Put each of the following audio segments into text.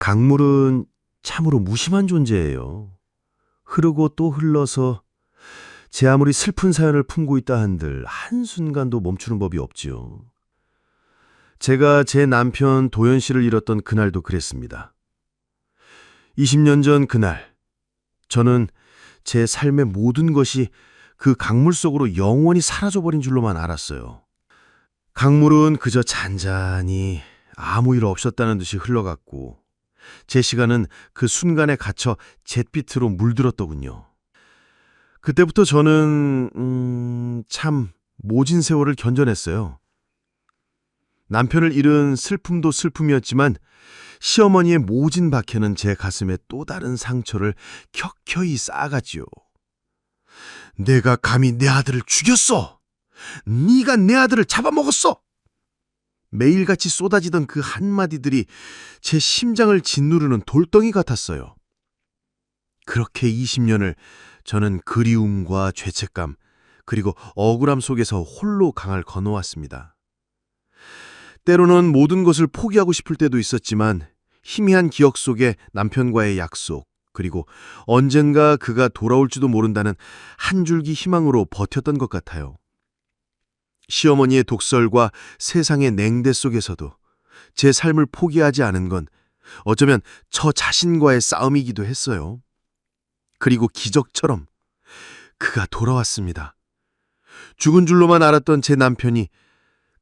강물은 참으로 무심한 존재예요. 흐르고 또 흘러서 제 아무리 슬픈 사연을 품고 있다 한들 한순간도 멈추는 법이 없지요. 제가 제 남편 도연 씨를 잃었던 그날도 그랬습니다. 20년 전 그날, 저는 제 삶의 모든 것이 그 강물 속으로 영원히 사라져버린 줄로만 알았어요. 강물은 그저 잔잔히 아무 일 없었다는 듯이 흘러갔고 제 시간은 그 순간에 갇혀 잿빛으로 물들었더군요. 그때부터 저는 참 모진 세월을 견뎌냈어요. 남편을 잃은 슬픔도 슬픔이었지만 시어머니의 모진 박해는 제 가슴에 또 다른 상처를 켜켜이 쌓아갔지요. 내가 감히 내 아들을 죽였어! 네가 내 아들을 잡아먹었어! 매일같이 쏟아지던 그 한마디들이 제 심장을 짓누르는 돌덩이 같았어요. 그렇게 20년을 저는 그리움과 죄책감 그리고 억울함 속에서 홀로 강을 건너왔습니다. 때로는 모든 것을 포기하고 싶을 때도 있었지만 희미한 기억 속에 남편과의 약속 그리고 언젠가 그가 돌아올지도 모른다는 한 줄기 희망으로 버텼던 것 같아요. 시어머니의 독설과 세상의 냉대 속에서도 제 삶을 포기하지 않은 건 어쩌면 저 자신과의 싸움이기도 했어요. 그리고 기적처럼 그가 돌아왔습니다. 죽은 줄로만 알았던 제 남편이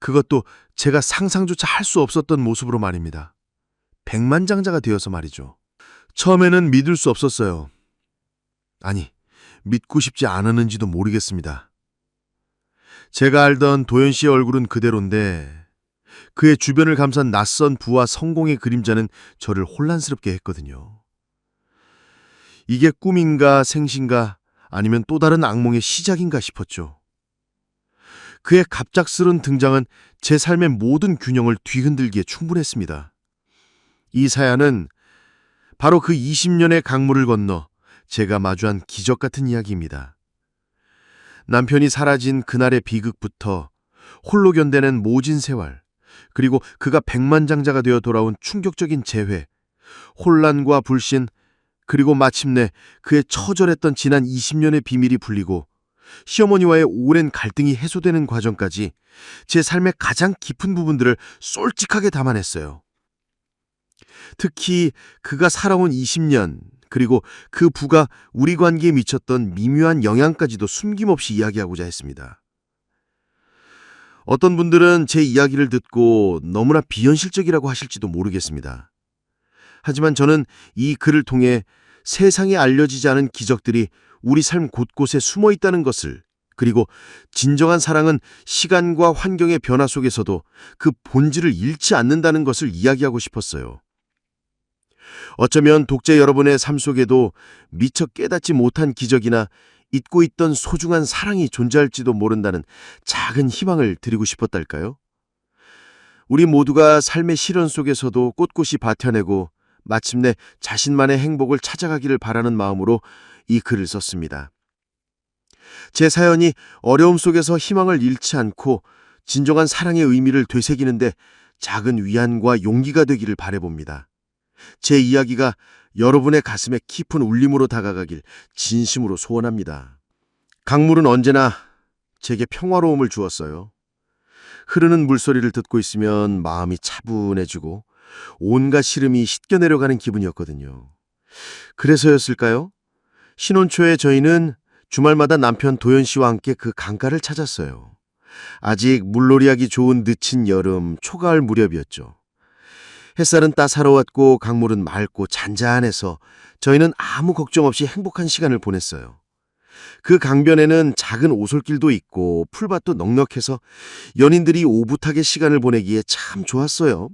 그것도 제가 상상조차 할 수 없었던 모습으로 말입니다. 백만장자가 되어서 말이죠. 처음에는 믿을 수 없었어요. 아니, 믿고 싶지 않았는지도 모르겠습니다. 제가 알던 도연 씨의 얼굴은 그대로인데 그의 주변을 감싼 낯선 부와 성공의 그림자는 저를 혼란스럽게 했거든요. 이게 꿈인가 생신가 아니면 또 다른 악몽의 시작인가 싶었죠. 그의 갑작스런 등장은 제 삶의 모든 균형을 뒤흔들기에 충분했습니다. 이 사연은 바로 그 20년의 강물을 건너 제가 마주한 기적 같은 이야기입니다. 남편이 사라진 그날의 비극부터 홀로 견뎌낸 모진 세월, 그리고 그가 백만장자가 되어 돌아온 충격적인 재회, 혼란과 불신, 그리고 마침내 그의 처절했던 지난 20년의 비밀이 풀리고 시어머니와의 오랜 갈등이 해소되는 과정까지 제 삶의 가장 깊은 부분들을 솔직하게 담아냈어요. 특히 그가 살아온 20년, 그리고 그 부가 우리 관계에 미쳤던 미묘한 영향까지도 숨김없이 이야기하고자 했습니다. 어떤 분들은 제 이야기를 듣고 너무나 비현실적이라고 하실지도 모르겠습니다. 하지만 저는 이 글을 통해 세상에 알려지지 않은 기적들이 우리 삶 곳곳에 숨어 있다는 것을, 그리고 진정한 사랑은 시간과 환경의 변화 속에서도 그 본질을 잃지 않는다는 것을 이야기하고 싶었어요. 어쩌면 독자 여러분의 삶 속에도 미처 깨닫지 못한 기적이나 잊고 있던 소중한 사랑이 존재할지도 모른다는 작은 희망을 드리고 싶었달까요? 우리 모두가 삶의 시련 속에서도 꼿꼿이 버텨내고 마침내 자신만의 행복을 찾아가기를 바라는 마음으로 이 글을 썼습니다. 제 사연이 어려움 속에서 희망을 잃지 않고 진정한 사랑의 의미를 되새기는데 작은 위안과 용기가 되기를 바라봅니다. 제 이야기가 여러분의 가슴에 깊은 울림으로 다가가길 진심으로 소원합니다. 강물은 언제나 제게 평화로움을 주었어요. 흐르는 물소리를 듣고 있으면 마음이 차분해지고 온갖 시름이 씻겨 내려가는 기분이었거든요. 그래서였을까요? 신혼 초에 저희는 주말마다 남편 도연 씨와 함께 그 강가를 찾았어요. 아직 물놀이하기 좋은 늦은 여름 초가을 무렵이었죠. 햇살은 따사로웠고 강물은 맑고 잔잔해서 저희는 아무 걱정 없이 행복한 시간을 보냈어요. 그 강변에는 작은 오솔길도 있고 풀밭도 넉넉해서 연인들이 오붓하게 시간을 보내기에 참 좋았어요.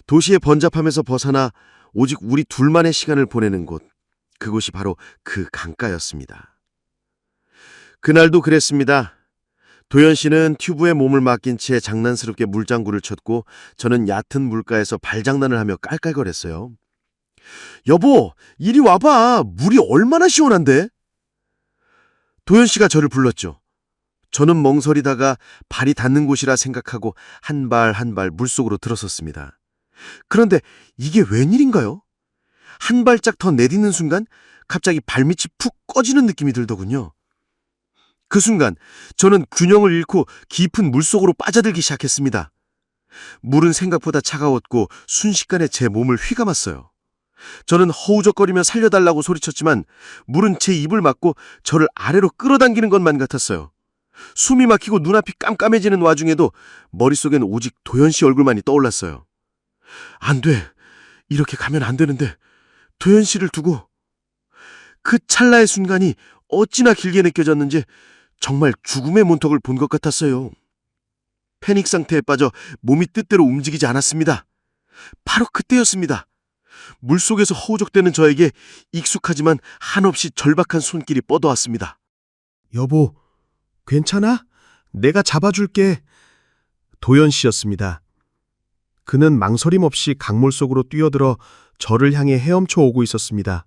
도시의 번잡함에서 벗어나 오직 우리 둘만의 시간을 보내는 곳, 그곳이 바로 그 강가였습니다. 그날도 그랬습니다. 도연 씨는 튜브에 몸을 맡긴 채 장난스럽게 물장구를 쳤고 저는 얕은 물가에서 발장난을 하며 깔깔거렸어요. 여보, 이리 와봐. 물이 얼마나 시원한데? 도연 씨가 저를 불렀죠. 저는 멍설이다가 발이 닿는 곳이라 생각하고 한 발 한 발 물속으로 들어섰습니다. 그런데 이게 웬일인가요? 한 발짝 더 내딛는 순간 갑자기 발밑이 푹 꺼지는 느낌이 들더군요. 그 순간 저는 균형을 잃고 깊은 물속으로 빠져들기 시작했습니다. 물은 생각보다 차가웠고 순식간에 제 몸을 휘감았어요. 저는 허우적거리며 살려달라고 소리쳤지만 물은 제 입을 막고 저를 아래로 끌어당기는 것만 같았어요. 숨이 막히고 눈앞이 깜깜해지는 와중에도 머릿속엔 오직 도연 씨 얼굴만이 떠올랐어요. 안 돼. 이렇게 가면 안 되는데 도연 씨를 두고. 그 찰나의 순간이 어찌나 길게 느껴졌는지 정말 죽음의 문턱을 본 것 같았어요. 패닉 상태에 빠져 몸이 뜻대로 움직이지 않았습니다. 바로 그때였습니다. 물속에서 허우적대는 저에게 익숙하지만 한없이 절박한 손길이 뻗어왔습니다. 여보, 괜찮아? 내가 잡아줄게. 도연 씨였습니다. 그는 망설임 없이 강물 속으로 뛰어들어 저를 향해 헤엄쳐 오고 있었습니다.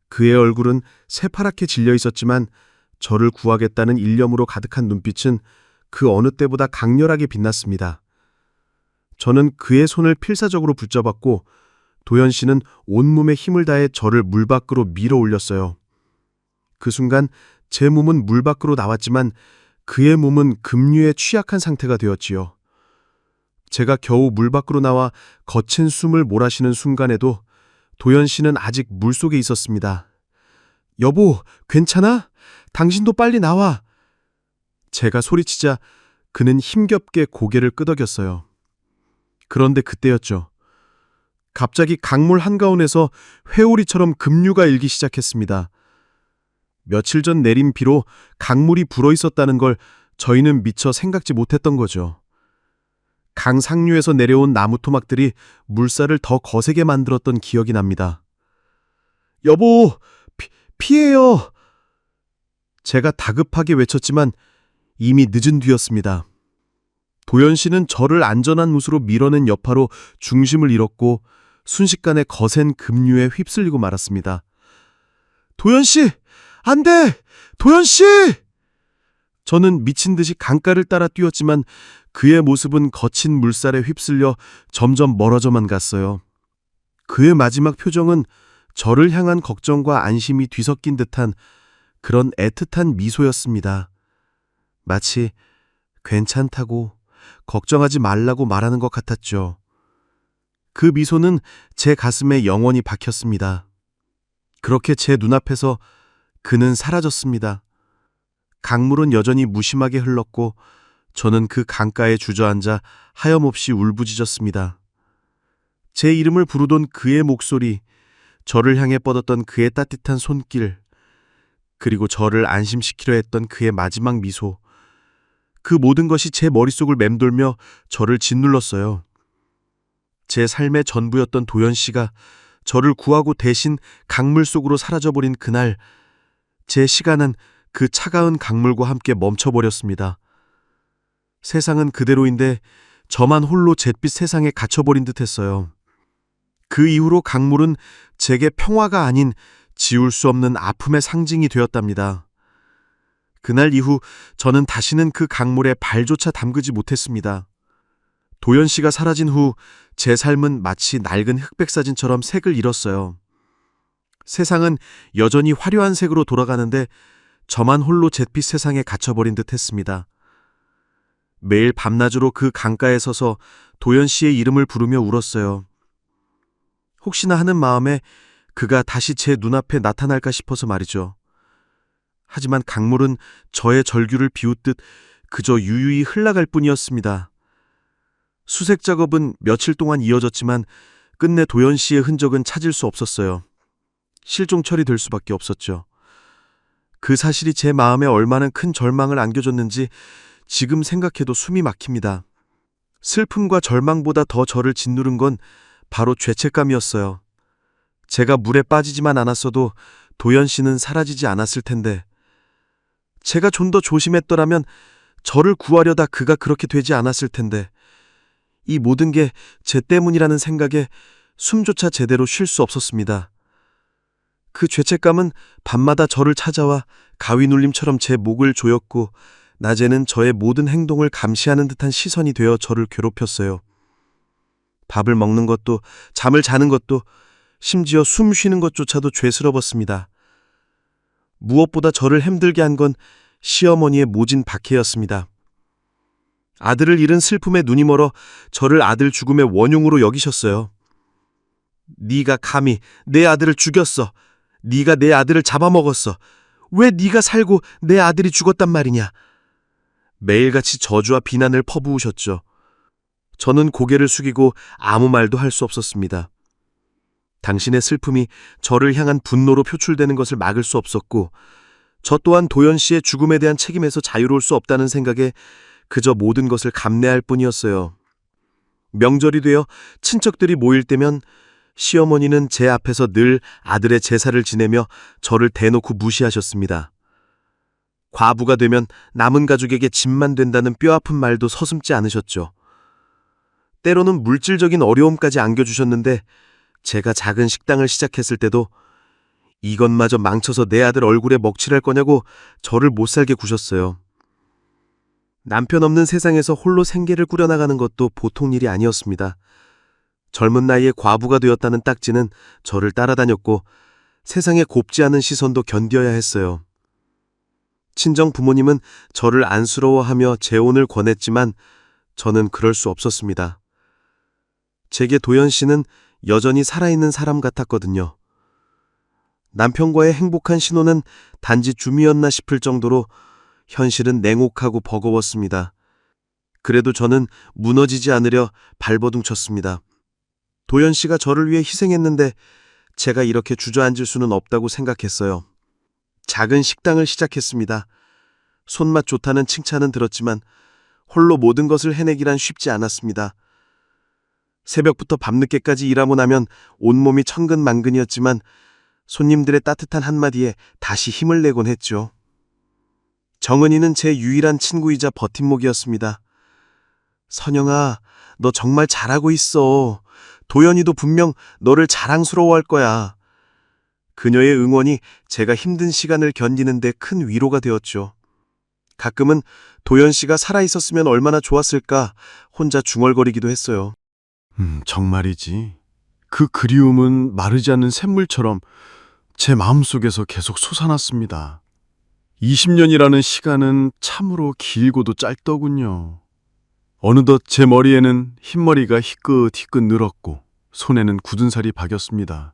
그의 얼굴은 새파랗게 질려 있었지만 저를 구하겠다는 일념으로 가득한 눈빛은 그 어느 때보다 강렬하게 빛났습니다. 저는 그의 손을 필사적으로 붙잡았고 도연 씨는 온몸에 힘을 다해 저를 물 밖으로 밀어 올렸어요. 그 순간 제 몸은 물 밖으로 나왔지만 그의 몸은 급류에 취약한 상태가 되었지요. 제가 겨우 물 밖으로 나와 거친 숨을 몰아쉬는 순간에도 도연 씨는 아직 물속에 있었습니다. 여보, 괜찮아? 당신도 빨리 나와. 제가 소리치자 그는 힘겹게 고개를 끄덕였어요. 그런데 그때였죠. 갑자기 강물 한가운에서 회오리처럼 급류가 일기 시작했습니다. 며칠 전 내린 비로 강물이 불어 있었다는 걸 저희는 미처 생각지 못했던 거죠. 강 상류에서 내려온 나무 토막들이 물살을 더 거세게 만들었던 기억이 납니다. 여보, 피해요! 제가 다급하게 외쳤지만 이미 늦은 뒤였습니다. 도연 씨는 저를 안전한 곳으로 밀어낸 여파로 중심을 잃었고 순식간에 거센 급류에 휩쓸리고 말았습니다. 도연 씨! 안 돼! 도연 씨! 저는 미친 듯이 강가를 따라 뛰었지만 그의 모습은 거친 물살에 휩쓸려 점점 멀어져만 갔어요. 그의 마지막 표정은 저를 향한 걱정과 안심이 뒤섞인 듯한 그런 애틋한 미소였습니다. 마치 괜찮다고, 걱정하지 말라고 말하는 것 같았죠. 그 미소는 제 가슴에 영원히 박혔습니다. 그렇게 제 눈앞에서 그는 사라졌습니다. 강물은 여전히 무심하게 흘렀고 저는 그 강가에 주저앉아 하염없이 울부짖었습니다. 제 이름을 부르던 그의 목소리, 저를 향해 뻗었던 그의 따뜻한 손길, 그리고 저를 안심시키려 했던 그의 마지막 미소, 그 모든 것이 제 머릿속을 맴돌며 저를 짓눌렀어요. 제 삶의 전부였던 도연 씨가 저를 구하고 대신 강물 속으로 사라져버린 그날, 제 시간은 그 차가운 강물과 함께 멈춰버렸습니다. 세상은 그대로인데 저만 홀로 잿빛 세상에 갇혀버린 듯했어요. 그 이후로 강물은 제게 평화가 아닌 지울 수 없는 아픔의 상징이 되었답니다. 그날 이후 저는 다시는 그 강물에 발조차 담그지 못했습니다. 도연 씨가 사라진 후 제 삶은 마치 낡은 흑백 사진처럼 색을 잃었어요. 세상은 여전히 화려한 색으로 돌아가는데 저만 홀로 잿빛 세상에 갇혀버린 듯 했습니다. 매일 밤낮으로 그 강가에 서서 도연 씨의 이름을 부르며 울었어요. 혹시나 하는 마음에 그가 다시 제 눈앞에 나타날까 싶어서 말이죠. 하지만 강물은 저의 절규를 비웃듯 그저 유유히 흘러갈 뿐이었습니다. 수색 작업은 며칠 동안 이어졌지만 끝내 도연 씨의 흔적은 찾을 수 없었어요. 실종 처리될 수밖에 없었죠. 그 사실이 제 마음에 얼마나 큰 절망을 안겨줬는지 지금 생각해도 숨이 막힙니다. 슬픔과 절망보다 더 저를 짓누른 건 바로 죄책감이었어요. 제가 물에 빠지지만 않았어도 도연 씨는 사라지지 않았을 텐데, 제가 좀 더 조심했더라면 저를 구하려다 그가 그렇게 되지 않았을 텐데, 이 모든 게 제 때문이라는 생각에 숨조차 제대로 쉴 수 없었습니다. 그 죄책감은 밤마다 저를 찾아와 가위 눌림처럼 제 목을 조였고 낮에는 저의 모든 행동을 감시하는 듯한 시선이 되어 저를 괴롭혔어요. 밥을 먹는 것도, 잠을 자는 것도, 심지어 숨 쉬는 것조차도 죄스러웠습니다. 무엇보다 저를 힘들게 한 건 시어머니의 모진 박해였습니다. 아들을 잃은 슬픔에 눈이 멀어 저를 아들 죽음의 원흉으로 여기셨어요. 네가 감히 내 아들을 죽였어. 네가 내 아들을 잡아먹었어. 왜 네가 살고 내 아들이 죽었단 말이냐. 매일같이 저주와 비난을 퍼부으셨죠. 저는 고개를 숙이고 아무 말도 할 수 없었습니다. 당신의 슬픔이 저를 향한 분노로 표출되는 것을 막을 수 없었고, 저 또한 도연 씨의 죽음에 대한 책임에서 자유로울 수 없다는 생각에 그저 모든 것을 감내할 뿐이었어요. 명절이 되어 친척들이 모일 때면 시어머니는 제 앞에서 늘 아들의 제사를 지내며 저를 대놓고 무시하셨습니다. 과부가 되면 남은 가족에게 짐만 된다는 뼈아픈 말도 서슴지 않으셨죠. 때로는 물질적인 어려움까지 안겨주셨는데, 제가 작은 식당을 시작했을 때도 이것마저 망쳐서 내 아들 얼굴에 먹칠할 거냐고 저를 못살게 구셨어요. 남편 없는 세상에서 홀로 생계를 꾸려나가는 것도 보통 일이 아니었습니다. 젊은 나이에 과부가 되었다는 딱지는 저를 따라다녔고, 세상에 곱지 않은 시선도 견뎌야 했어요. 친정 부모님은 저를 안쓰러워하며 재혼을 권했지만 저는 그럴 수 없었습니다. 제게 도연 씨는 여전히 살아있는 사람 같았거든요. 남편과의 행복한 신혼은 단지 줌이었나 싶을 정도로 현실은 냉혹하고 버거웠습니다. 그래도 저는 무너지지 않으려 발버둥 쳤습니다. 도연 씨가 저를 위해 희생했는데 제가 이렇게 주저앉을 수는 없다고 생각했어요. 작은 식당을 시작했습니다. 손맛 좋다는 칭찬은 들었지만 홀로 모든 것을 해내기란 쉽지 않았습니다. 새벽부터 밤늦게까지 일하고 나면 온몸이 천근만근이었지만 손님들의 따뜻한 한마디에 다시 힘을 내곤 했죠. 정은이는 제 유일한 친구이자 버팀목이었습니다. 선영아, 너 정말 잘하고 있어. 도연이도 분명 너를 자랑스러워할 거야. 그녀의 응원이 제가 힘든 시간을 견디는데 큰 위로가 되었죠. 가끔은 도연 씨가 살아있었으면 얼마나 좋았을까 혼자 중얼거리기도 했어요. 정말이지. 그 그리움은 마르지 않는 샘물처럼 제 마음속에서 계속 솟아났습니다. 20년이라는 시간은 참으로 길고도 짧더군요. 어느덧 제 머리에는 흰머리가 희끗희끗 늘었고 손에는 굳은 살이 박였습니다.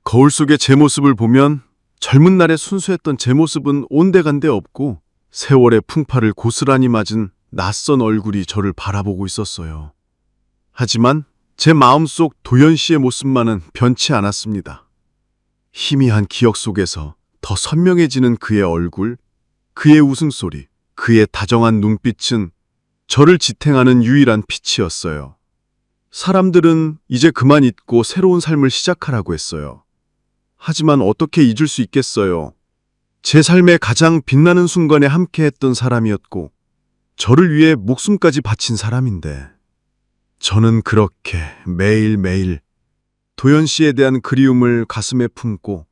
거울 속의 제 모습을 보면 젊은 날에 순수했던 제 모습은 온데간데 없고 세월의 풍파를 고스란히 맞은 낯선 얼굴이 저를 바라보고 있었어요. 하지만 제 마음속 도연 씨의 모습만은 변치 않았습니다. 희미한 기억 속에서 더 선명해지는 그의 얼굴, 그의 웃음소리, 그의 다정한 눈빛은 저를 지탱하는 유일한 빛이었어요. 사람들은 이제 그만 잊고 새로운 삶을 시작하라고 했어요. 하지만 어떻게 잊을 수 있겠어요? 제 삶의 가장 빛나는 순간에 함께했던 사람이었고 저를 위해 목숨까지 바친 사람인데 저는 그렇게 매일매일 도연 씨에 대한 그리움을 가슴에 품고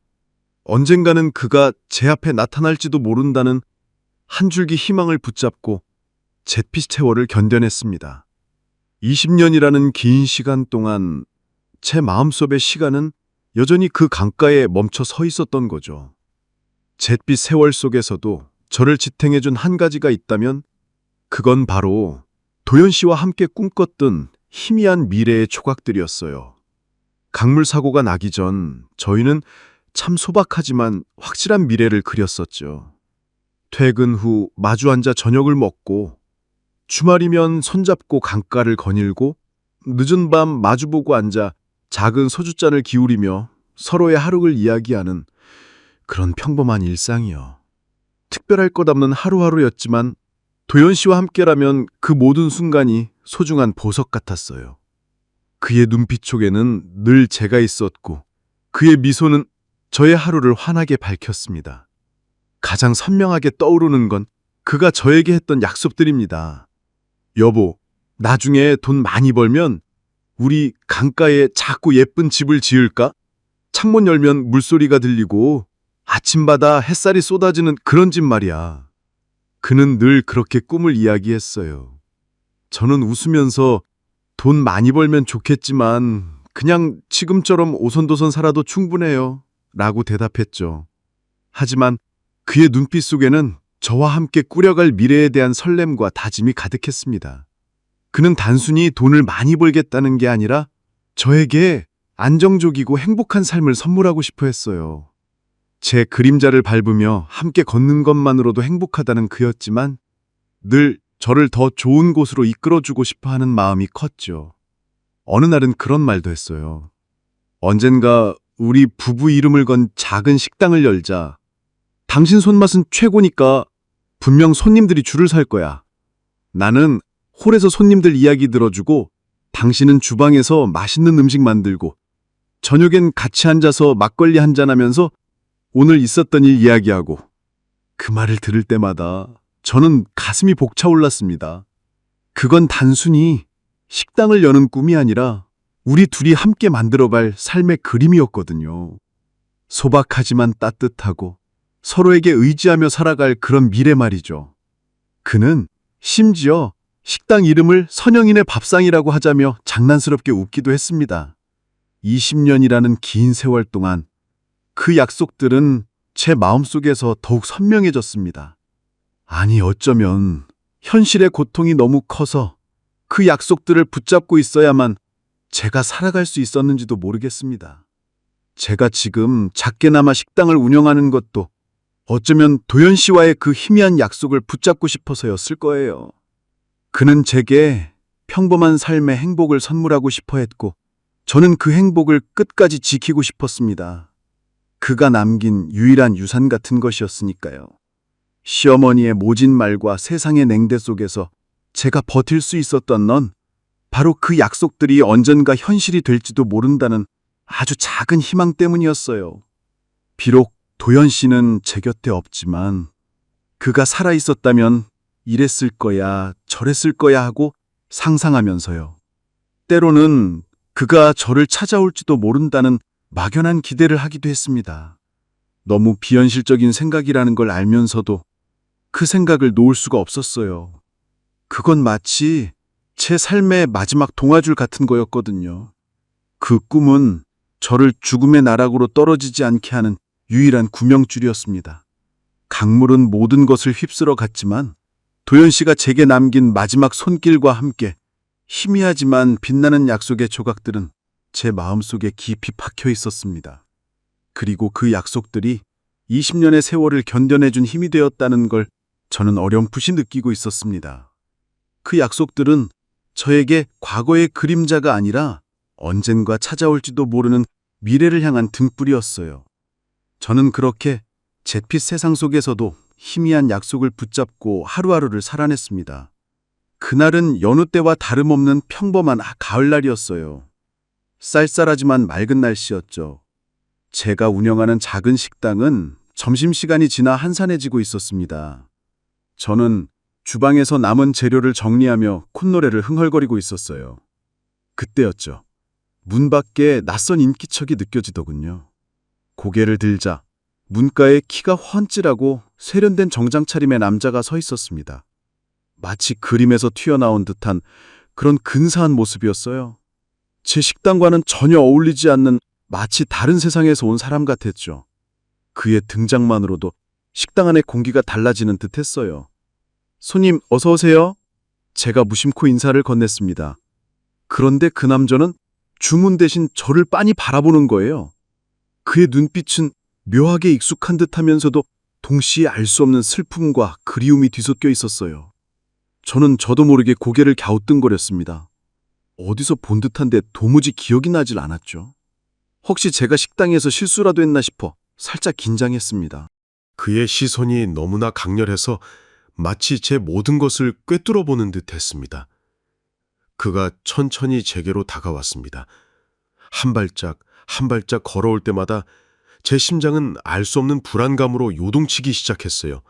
언젠가는 그가 제 앞에 나타날지도 모른다는 한 줄기 희망을 붙잡고 잿빛 세월을 견뎌냈습니다. 20년이라는 긴 시간 동안 제 마음속의 시간은 여전히 그 강가에 멈춰 서 있었던 거죠. 잿빛 세월 속에서도 저를 지탱해준 한 가지가 있다면 그건 바로 도연 씨와 함께 꿈꿨던 희미한 미래의 조각들이었어요. 강물 사고가 나기 전 저희는 참 소박하지만 확실한 미래를 그렸었죠. 퇴근 후 마주 앉아 저녁을 먹고 주말이면 손잡고 강가를 거닐고 늦은 밤 마주보고 앉아 작은 소주잔을 기울이며 서로의 하루를 이야기하는 그런 평범한 일상이요. 특별할 것 없는 하루하루였지만 도연 씨와 함께라면 그 모든 순간이 소중한 보석 같았어요. 그의 눈빛 속에는 늘 제가 있었고 그의 미소는 저의 하루를 환하게 밝혔습니다. 가장 선명하게 떠오르는 건 그가 저에게 했던 약속들입니다. 여보, 나중에 돈 많이 벌면 우리 강가에 작고 예쁜 집을 지을까? 창문 열면 물소리가 들리고 아침마다 햇살이 쏟아지는 그런 집 말이야. 그는 늘 그렇게 꿈을 이야기했어요. 저는 웃으면서 돈 많이 벌면 좋겠지만 그냥 지금처럼 오손도손 살아도 충분해요. 라고 대답했죠. 하지만 그의 눈빛 속에는 저와 함께 꾸려갈 미래에 대한 설렘과 다짐이 가득했습니다. 그는 단순히 돈을 많이 벌겠다는 게 아니라 저에게 안정적이고 행복한 삶을 선물하고 싶어 했어요. 제 그림자를 밟으며 함께 걷는 것만으로도 행복하다는 그였지만 늘 저를 더 좋은 곳으로 이끌어주고 싶어 하는 마음이 컸죠. 어느 날은 그런 말도 했어요. 언젠가 우리 부부 이름을 건 작은 식당을 열자. 당신 손맛은 최고니까 분명 손님들이 줄을 설 거야. 나는 홀에서 손님들 이야기 들어주고 당신은 주방에서 맛있는 음식 만들고 저녁엔 같이 앉아서 막걸리 한잔하면서 오늘 있었던 일 이야기하고. 그 말을 들을 때마다 저는 가슴이 벅차올랐습니다. 그건 단순히 식당을 여는 꿈이 아니라 우리 둘이 함께 만들어갈 삶의 그림이었거든요. 소박하지만 따뜻하고 서로에게 의지하며 살아갈 그런 미래 말이죠. 그는 심지어 식당 이름을 선영인의 밥상이라고 하자며 장난스럽게 웃기도 했습니다. 20년이라는 긴 세월 동안 그 약속들은 제 마음속에서 더욱 선명해졌습니다. 아니, 어쩌면 현실의 고통이 너무 커서 그 약속들을 붙잡고 있어야만 제가 살아갈 수 있었는지도 모르겠습니다. 제가 지금 작게나마 식당을 운영하는 것도 어쩌면 도연 씨와의 그 희미한 약속을 붙잡고 싶어서였을 거예요. 그는 제게 평범한 삶의 행복을 선물하고 싶어 했고 저는 그 행복을 끝까지 지키고 싶었습니다. 그가 남긴 유일한 유산 같은 것이었으니까요. 시어머니의 모진 말과 세상의 냉대 속에서 제가 버틸 수 있었던 넌 바로 그 약속들이 언젠가 현실이 될지도 모른다는 아주 작은 희망 때문이었어요. 비록 도연 씨는 제 곁에 없지만 그가 살아 있었다면 이랬을 거야, 저랬을 거야 하고 상상하면서요. 때로는 그가 저를 찾아올지도 모른다는 막연한 기대를 하기도 했습니다. 너무 비현실적인 생각이라는 걸 알면서도 그 생각을 놓을 수가 없었어요. 그건 마치 제 삶의 마지막 동화줄 같은 거였거든요. 그 꿈은 저를 죽음의 나락으로 떨어지지 않게 하는 유일한 구명줄이었습니다. 강물은 모든 것을 휩쓸어 갔지만 도연 씨가 제게 남긴 마지막 손길과 함께 희미하지만 빛나는 약속의 조각들은 제 마음속에 깊이 박혀 있었습니다. 그리고 그 약속들이 20년의 세월을 견뎌내준 힘이 되었다는 걸 저는 어렴풋이 느끼고 있었습니다. 그 약속들은 저에게 과거의 그림자가 아니라 언젠가 찾아올지도 모르는 미래를 향한 등불이었어요. 저는 그렇게 잿빛 세상 속에서도 희미한 약속을 붙잡고 하루하루를 살아냈습니다. 그날은 여느 때와 다름없는 평범한 가을날이었어요. 쌀쌀하지만 맑은 날씨였죠. 제가 운영하는 작은 식당은 점심시간이 지나 한산해지고 있었습니다. 저는 주방에서 남은 재료를 정리하며 콧노래를 흥얼거리고 있었어요. 그때였죠. 문 밖에 낯선 인기척이 느껴지더군요. 고개를 들자 문가에 키가 훤칠하고 세련된 정장 차림의 남자가 서 있었습니다. 마치 그림에서 튀어나온 듯한 그런 근사한 모습이었어요. 제 식당과는 전혀 어울리지 않는 마치 다른 세상에서 온 사람 같았죠. 그의 등장만으로도 식당 안의 공기가 달라지는 듯했어요. 손님, 어서 오세요. 제가 무심코 인사를 건넸습니다. 그런데 그 남자는 주문 대신 저를 빤히 바라보는 거예요. 그의 눈빛은 묘하게 익숙한 듯하면서도 동시에 알 수 없는 슬픔과 그리움이 뒤섞여 있었어요. 저는 저도 모르게 고개를 갸우뚱거렸습니다. 어디서 본 듯한데 도무지 기억이 나질 않았죠. 혹시 제가 식당에서 실수라도 했나 싶어 살짝 긴장했습니다. 그의 시선이 너무나 강렬해서 마치 제 모든 것을 꿰뚫어 보는 듯 했습니다. 그가 천천히 제게로 다가왔습니다. 한 발짝 한 발짝 걸어올 때마다 제 심장은 알 수 없는 불안감으로 요동치기 시작했어요.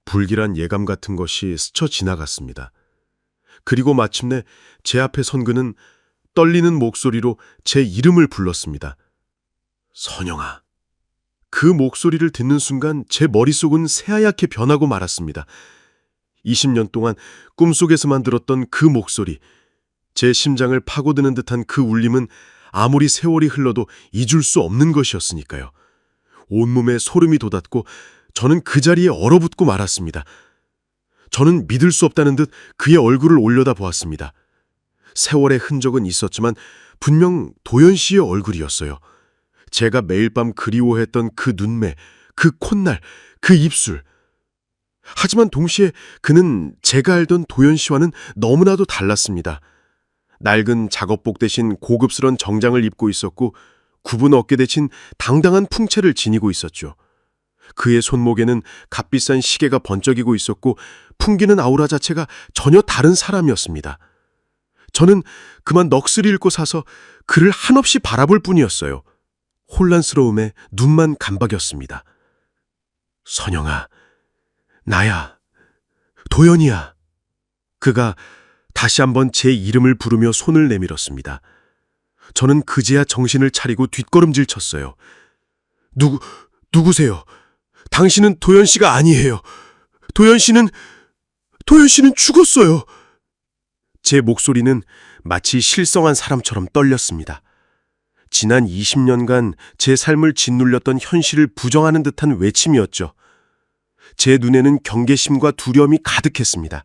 불길한 예감 같은 것이 스쳐 지나갔습니다. 그리고 마침내 제 앞에 선 그는 떨리는 목소리로 제 이름을 불렀습니다. 선영아. 그 목소리를 듣는 순간 제 머릿속은 새하얗게 변하고 말았습니다. 20년 동안 꿈속에서만 들었던 그 목소리, 제 심장을 파고드는 듯한 그 울림은 아무리 세월이 흘러도 잊을 수 없는 것이었으니까요. 온몸에 소름이 돋았고 저는 그 자리에 얼어붙고 말았습니다. 저는 믿을 수 없다는 듯 그의 얼굴을 올려다 보았습니다. 세월의 흔적은 있었지만 분명 도연 씨의 얼굴이었어요. 제가 매일 밤 그리워했던 그 눈매, 그 콧날, 그 입술. 하지만 동시에 그는 제가 알던 도연 씨와는 너무나도 달랐습니다. 낡은 작업복 대신 고급스런 정장을 입고 있었고 굽은 어깨 대신 당당한 풍채를 지니고 있었죠. 그의 손목에는 값비싼 시계가 번쩍이고 있었고 풍기는 아우라 자체가 전혀 다른 사람이었습니다. 저는 그만 넋을 잃고 사서 그를 한없이 바라볼 뿐이었어요. 혼란스러움에 눈만 감박였습니다. 선영아, 나야, 도연이야. 그가 다시 한번 제 이름을 부르며 손을 내밀었습니다. 저는 그제야 정신을 차리고 뒷걸음질 쳤어요. 누구세요? 당신은 도연 씨가 아니에요. 도연 씨는 죽었어요. 제 목소리는 마치 실성한 사람처럼 떨렸습니다. 지난 20년간 제 삶을 짓눌렸던 현실을 부정하는 듯한 외침이었죠. 제 눈에는 경계심과 두려움이 가득했습니다.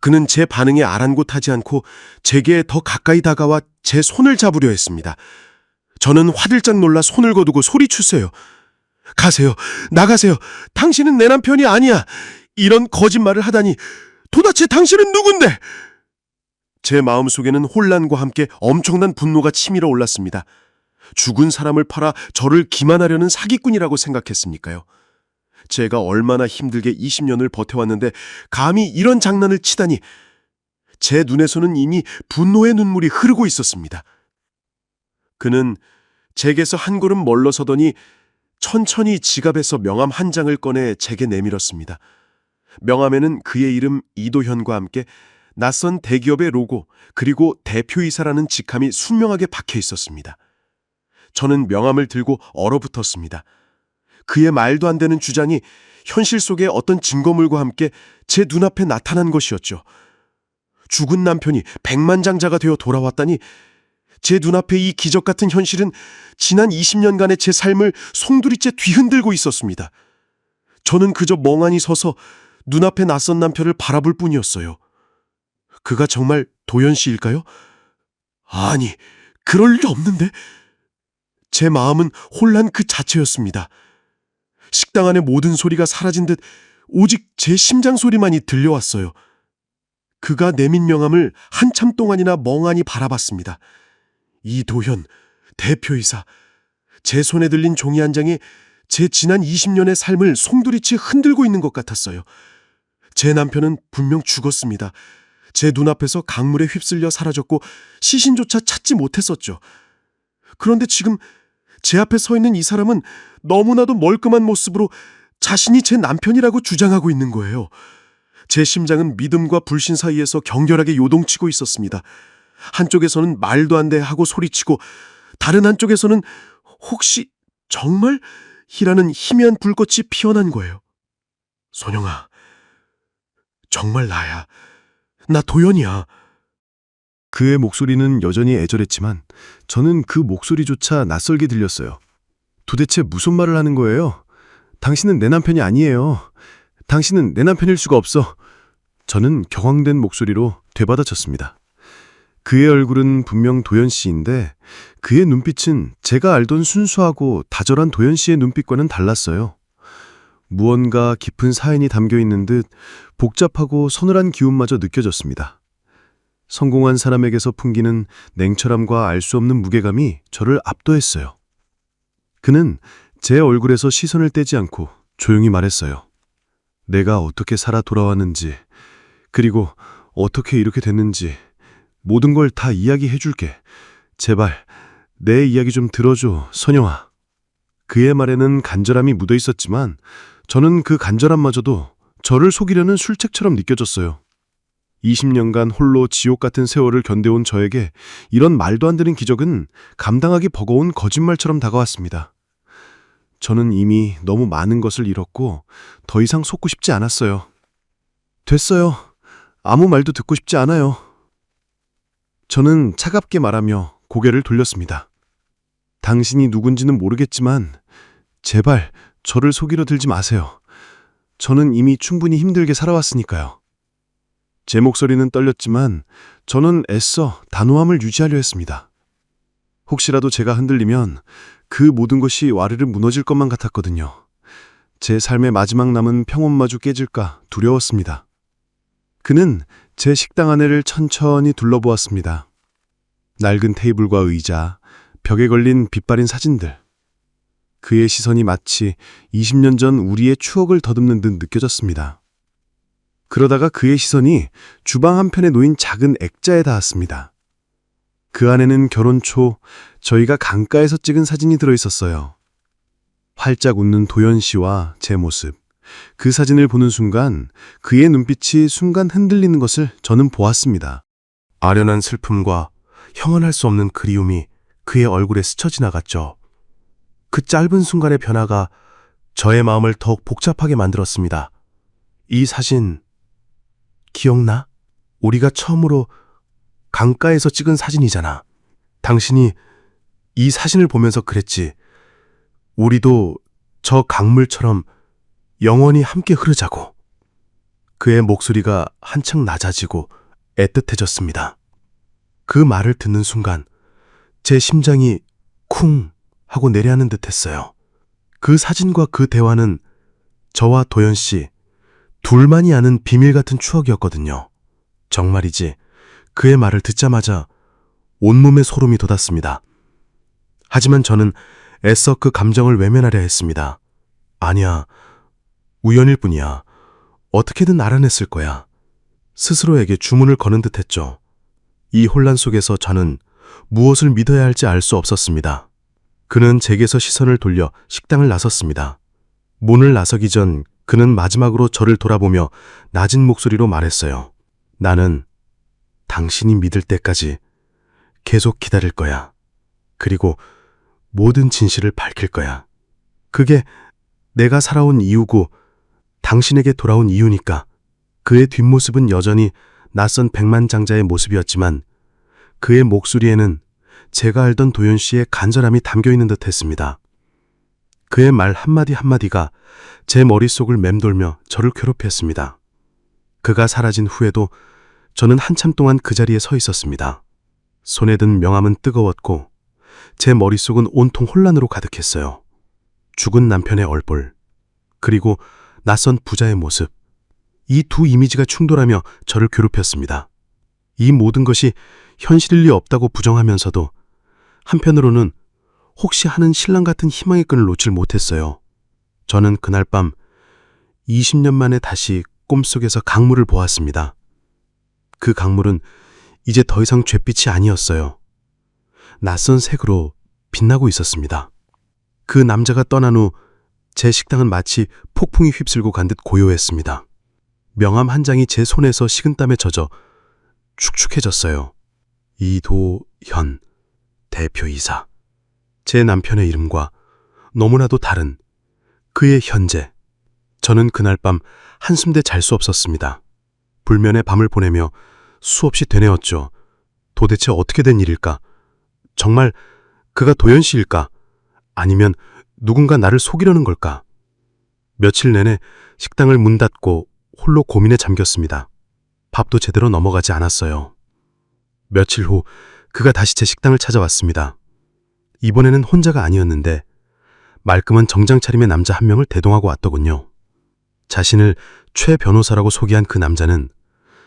그는 제 반응에 아랑곳하지 않고 제게 더 가까이 다가와 제 손을 잡으려 했습니다. 저는 화들짝 놀라 손을 거두고 소리쳤어요. 가세요. 나가세요. 당신은 내 남편이 아니야. 이런 거짓말을 하다니. 도대체 당신은 누군데? 제 마음속에는 혼란과 함께 엄청난 분노가 치밀어 올랐습니다. 죽은 사람을 팔아 저를 기만하려는 사기꾼이라고 생각했습니까요? 제가 얼마나 힘들게 20년을 버텨왔는데 감히 이런 장난을 치다니. 제 눈에서는 이미 분노의 눈물이 흐르고 있었습니다. 그는 제게서 한 걸음 멀러서더니 천천히 지갑에서 명함 한 장을 꺼내 제게 내밀었습니다. 명함에는 그의 이름 이도현과 함께 낯선 대기업의 로고 그리고 대표이사라는 직함이 순명하게 박혀 있었습니다. 저는 명함을 들고 얼어붙었습니다. 그의 말도 안 되는 주장이 현실 속의 어떤 증거물과 함께 제 눈앞에 나타난 것이었죠. 죽은 남편이 백만장자가 되어 돌아왔다니. 제 눈앞에 이 기적 같은 현실은 지난 20년간의 제 삶을 송두리째 뒤흔들고 있었습니다. 저는 그저 멍하니 서서 눈앞에 낯선 남편을 바라볼 뿐이었어요. 그가 정말 도연 씨일까요? 아니, 그럴 리 없는데. 제 마음은 혼란 그 자체였습니다. 식당 안의 모든 소리가 사라진 듯 오직 제 심장 소리만이 들려왔어요. 그가 내민 명함을 한참 동안이나 멍하니 바라봤습니다. 이도현, 대표이사. 제 손에 들린 종이 한 장이 제 지난 20년의 삶을 송두리째 흔들고 있는 것 같았어요. 제 남편은 분명 죽었습니다. 제 눈앞에서 강물에 휩쓸려 사라졌고 시신조차 찾지 못했었죠. 그런데 지금 제 앞에 서 있는 이 사람은 너무나도 멀끔한 모습으로 자신이 제 남편이라고 주장하고 있는 거예요. 제 심장은 믿음과 불신 사이에서 격렬하게 요동치고 있었습니다. 한쪽에서는 말도 안 돼 하고 소리치고 다른 한쪽에서는 혹시 정말? 이라는 희미한 불꽃이 피어난 거예요. 선영아, 정말 나야. 나 도연이야. 그의 목소리는 여전히 애절했지만 저는 그 목소리조차 낯설게 들렸어요. 도대체 무슨 말을 하는 거예요? 당신은 내 남편이 아니에요. 당신은 내 남편일 수가 없어. 저는 격앙된 목소리로 되받아쳤습니다. 그의 얼굴은 분명 도연 씨인데 그의 눈빛은 제가 알던 순수하고 다절한 도연 씨의 눈빛과는 달랐어요. 무언가 깊은 사연이 담겨 있는 듯 복잡하고 서늘한 기운마저 느껴졌습니다. 성공한 사람에게서 풍기는 냉철함과 알 수 없는 무게감이 저를 압도했어요. 그는 제 얼굴에서 시선을 떼지 않고 조용히 말했어요. 내가 어떻게 살아 돌아왔는지, 그리고 어떻게 이렇게 됐는지 모든 걸 다 이야기해 줄게. 제발 내 이야기 좀 들어줘, 선영아. 그의 말에는 간절함이 묻어 있었지만 저는 그 간절함마저도 저를 속이려는 술책처럼 느껴졌어요. 20년간 홀로 지옥 같은 세월을 견뎌온 저에게 이런 말도 안 되는 기적은 감당하기 버거운 거짓말처럼 다가왔습니다. 저는 이미 너무 많은 것을 잃었고 더 이상 속고 싶지 않았어요. 됐어요. 아무 말도 듣고 싶지 않아요. 저는 차갑게 말하며 고개를 돌렸습니다. 당신이 누군지는 모르겠지만 제발 저를 속이려 들지 마세요. 저는 이미 충분히 힘들게 살아왔으니까요. 제 목소리는 떨렸지만 저는 애써 단호함을 유지하려 했습니다. 혹시라도 제가 흔들리면 그 모든 것이 와르르 무너질 것만 같았거든요. 제 삶의 마지막 남은 평온마저 깨질까 두려웠습니다. 그는 제 식당 안에를 천천히 둘러보았습니다. 낡은 테이블과 의자, 벽에 걸린 빛바랜 사진들. 그의 시선이 마치 20년 전 우리의 추억을 더듬는 듯 느껴졌습니다. 그러다가 그의 시선이 주방 한편에 놓인 작은 액자에 닿았습니다. 그 안에는 결혼 초 저희가 강가에서 찍은 사진이 들어있었어요. 활짝 웃는 도연 씨와 제 모습. 그 사진을 보는 순간 그의 눈빛이 순간 흔들리는 것을 저는 보았습니다. 아련한 슬픔과 형언할 수 없는 그리움이 그의 얼굴에 스쳐 지나갔죠. 그 짧은 순간의 변화가 저의 마음을 더욱 복잡하게 만들었습니다. 이 사진 기억나? 우리가 처음으로 강가에서 찍은 사진이잖아. 당신이 이 사진을 보면서 그랬지. 우리도 저 강물처럼 영원히 함께 흐르자고. 그의 목소리가 한층 낮아지고 애틋해졌습니다. 그 말을 듣는 순간 제 심장이 쿵 하고 내려앉는 듯 했어요. 그 사진과 그 대화는 저와 도연 씨 둘만이 아는 비밀 같은 추억이었거든요. 정말이지 그의 말을 듣자마자 온몸에 소름이 돋았습니다. 하지만 저는 애써 그 감정을 외면하려 했습니다. 아니야, 우연일 뿐이야. 어떻게든 알아냈을 거야. 스스로에게 주문을 거는 듯 했죠. 이 혼란 속에서 저는 무엇을 믿어야 할지 알 수 없었습니다. 그는 제게서 시선을 돌려 식당을 나섰습니다. 문을 나서기 전 그는 마지막으로 저를 돌아보며 낮은 목소리로 말했어요. 나는 당신이 믿을 때까지 계속 기다릴 거야. 그리고 모든 진실을 밝힐 거야. 그게 내가 살아온 이유고 당신에게 돌아온 이유니까. 그의 뒷모습은 여전히 낯선 백만장자의 모습이었지만 그의 목소리에는 제가 알던 도연 씨의 간절함이 담겨있는 듯 했습니다. 그의 말 한마디 한마디가 제 머릿속을 맴돌며 저를 괴롭혔습니다. 그가 사라진 후에도 저는 한참 동안 그 자리에 서 있었습니다. 손에 든 명함은 뜨거웠고 제 머릿속은 온통 혼란으로 가득했어요. 죽은 남편의 얼굴, 그리고 낯선 부자의 모습. 이 두 이미지가 충돌하며 저를 괴롭혔습니다. 이 모든 것이 현실일 리 없다고 부정하면서도 한편으로는 혹시 하는 신랑 같은 희망의 끈을 놓질 못했어요. 저는 그날 밤 20년 만에 다시 꿈속에서 강물을 보았습니다. 그 강물은 이제 더 이상 잿빛이 아니었어요. 낯선 색으로 빛나고 있었습니다. 그 남자가 떠난 후 제 식당은 마치 폭풍이 휩쓸고 간 듯 고요했습니다. 명함 한 장이 제 손에서 식은땀에 젖어 축축해졌어요. 이도현 대표이사. 제 남편의 이름과 너무나도 다른 그의 현재. 저는 그날 밤 한숨대 잘 수 없었습니다. 불면의 밤을 보내며 수없이 되뇌었죠. 도대체 어떻게 된 일일까? 정말 그가 도연 씨일까? 아니면 누군가 나를 속이려는 걸까? 며칠 내내 식당을 문 닫고 홀로 고민에 잠겼습니다. 밥도 제대로 넘어가지 않았어요. 며칠 후 그가 다시 제 식당을 찾아왔습니다. 이번에는 혼자가 아니었는데 말끔한 정장 차림의 남자 한 명을 대동하고 왔더군요. 자신을 최 변호사라고 소개한 그 남자는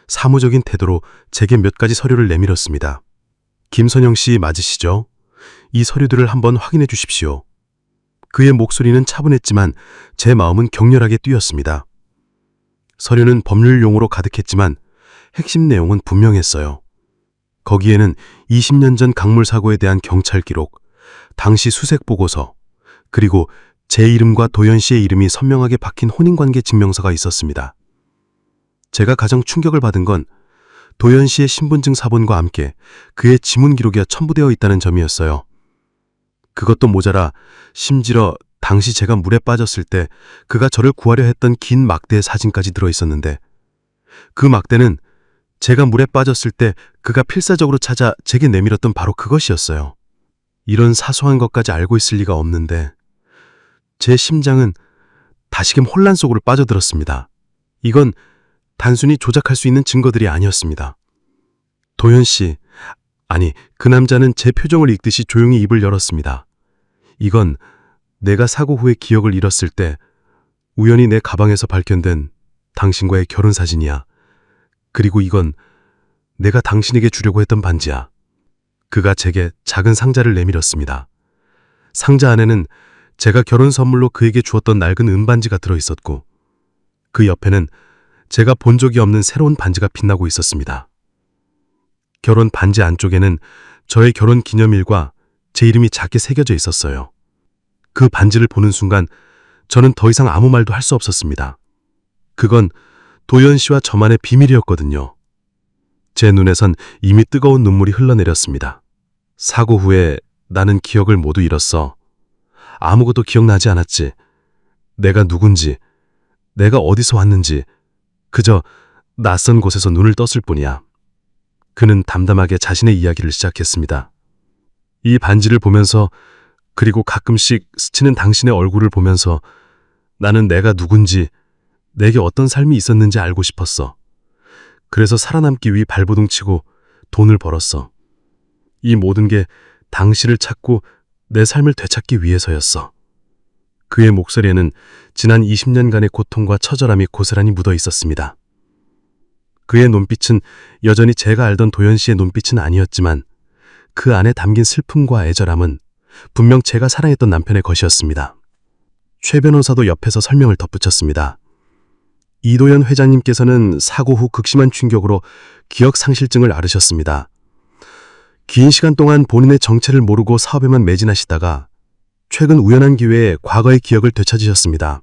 사무적인 태도로 제게 몇 가지 서류를 내밀었습니다. 김선영 씨 맞으시죠? 이 서류들을 한번 확인해 주십시오. 그의 목소리는 차분했지만 제 마음은 격렬하게 뛰었습니다. 서류는 법률 용어로 가득했지만 핵심 내용은 분명했어요. 거기에는 20년 전 강물 사고에 대한 경찰 기록, 당시 수색 보고서, 그리고 제 이름과 도연 씨의 이름이 선명하게 박힌 혼인관계 증명서가 있었습니다. 제가 가장 충격을 받은 건 도연 씨의 신분증 사본과 함께 그의 지문 기록이 첨부되어 있다는 점이었어요. 그것도 모자라 심지어 당시 제가 물에 빠졌을 때 그가 저를 구하려 했던 긴 막대의 사진까지 들어있었는데 그 막대는 제가 물에 빠졌을 때 그가 필사적으로 찾아 제게 내밀었던 바로 그것이었어요. 이런 사소한 것까지 알고 있을 리가 없는데 제 심장은 다시금 혼란 속으로 빠져들었습니다. 이건 단순히 조작할 수 있는 증거들이 아니었습니다. 도현 씨, 아니 그 남자는 제 표정을 읽듯이 조용히 입을 열었습니다. 이건 내가 사고 후에 기억을 잃었을 때 우연히 내 가방에서 발견된 당신과의 결혼 사진이야. 그리고 이건 내가 당신에게 주려고 했던 반지야. 그가 제게 작은 상자를 내밀었습니다. 상자 안에는 제가 결혼 선물로 그에게 주었던 낡은 은반지가 들어있었고 그 옆에는 제가 본 적이 없는 새로운 반지가 빛나고 있었습니다. 결혼 반지 안쪽에는 저의 결혼 기념일과 제 이름이 작게 새겨져 있었어요. 그 반지를 보는 순간 저는 더 이상 아무 말도 할 수 없었습니다. 그건 도연 씨와 저만의 비밀이었거든요. 제 눈에선 이미 뜨거운 눈물이 흘러내렸습니다. 사고 후에 나는 기억을 모두 잃었어. 아무것도 기억나지 않았지. 내가 누군지, 내가 어디서 왔는지, 그저 낯선 곳에서 눈을 떴을 뿐이야. 그는 담담하게 자신의 이야기를 시작했습니다. 이 반지를 보면서 그리고 가끔씩 스치는 당신의 얼굴을 보면서 나는 내가 누군지, 내게 어떤 삶이 있었는지 알고 싶었어. 그래서 살아남기 위해 발버둥치고 돈을 벌었어. 이 모든 게 당신을 찾고 내 삶을 되찾기 위해서였어. 그의 목소리에는 지난 20년간의 고통과 처절함이 고스란히 묻어 있었습니다. 그의 눈빛은 여전히 제가 알던 도연 씨의 눈빛은 아니었지만 그 안에 담긴 슬픔과 애절함은 분명 제가 사랑했던 남편의 것이었습니다. 최 변호사도 옆에서 설명을 덧붙였습니다. 이도연 회장님께서는 사고 후 극심한 충격으로 기억 상실증을 앓으셨습니다. 긴 시간 동안 본인의 정체를 모르고 사업에만 매진하시다가 최근 우연한 기회에 과거의 기억을 되찾으셨습니다.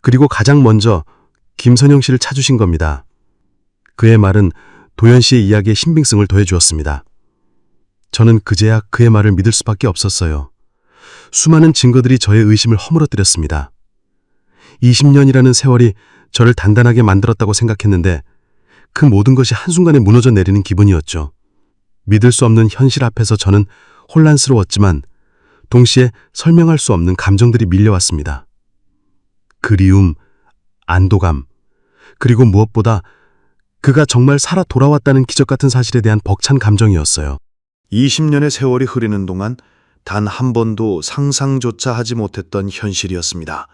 그리고 가장 먼저 김선영 씨를 찾으신 겁니다. 그의 말은 도연 씨의 이야기에 신빙성을 더해주었습니다. 저는 그제야 그의 말을 믿을 수밖에 없었어요. 수많은 증거들이 저의 의심을 허물어뜨렸습니다. 20년이라는 세월이 저를 단단하게 만들었다고 생각했는데 그 모든 것이 한순간에 무너져 내리는 기분이었죠. 믿을 수 없는 현실 앞에서 저는 혼란스러웠지만 동시에 설명할 수 없는 감정들이 밀려왔습니다. 그리움, 안도감, 그리고 무엇보다 그가 정말 살아 돌아왔다는 기적 같은 사실에 대한 벅찬 감정이었어요. 20년의 세월이 흐르는 동안 단 한 번도 상상조차 하지 못했던 현실이었습니다.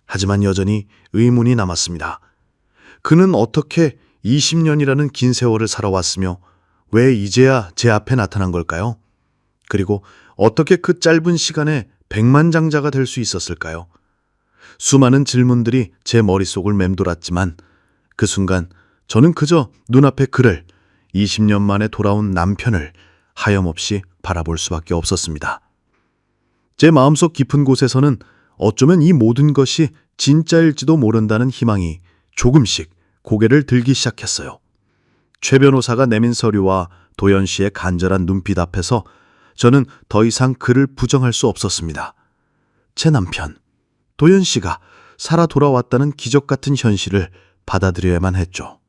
하지만 여전히 의문이 남았습니다. 그는 어떻게 20년이라는 긴 세월을 살아왔으며 왜 이제야 제 앞에 나타난 걸까요? 그리고 어떻게 그 짧은 시간에 백만장자가 될 수 있었을까요? 수많은 질문들이 제 머릿속을 맴돌았지만 그 순간 저는 그저 눈앞에 그를 20년 만에 돌아온 남편을 하염없이 바라볼 수밖에 없었습니다. 제 마음속 깊은 곳에서는 어쩌면 이 모든 것이 진짜일지도 모른다는 희망이 조금씩 고개를 들기 시작했어요. 최 변호사가 내민 서류와 도연 씨의 간절한 눈빛 앞에서 저는 더 이상 그를 부정할 수 없었습니다. 제 남편, 도연 씨가 살아 돌아왔다는 기적 같은 현실을 받아들여야만 했죠.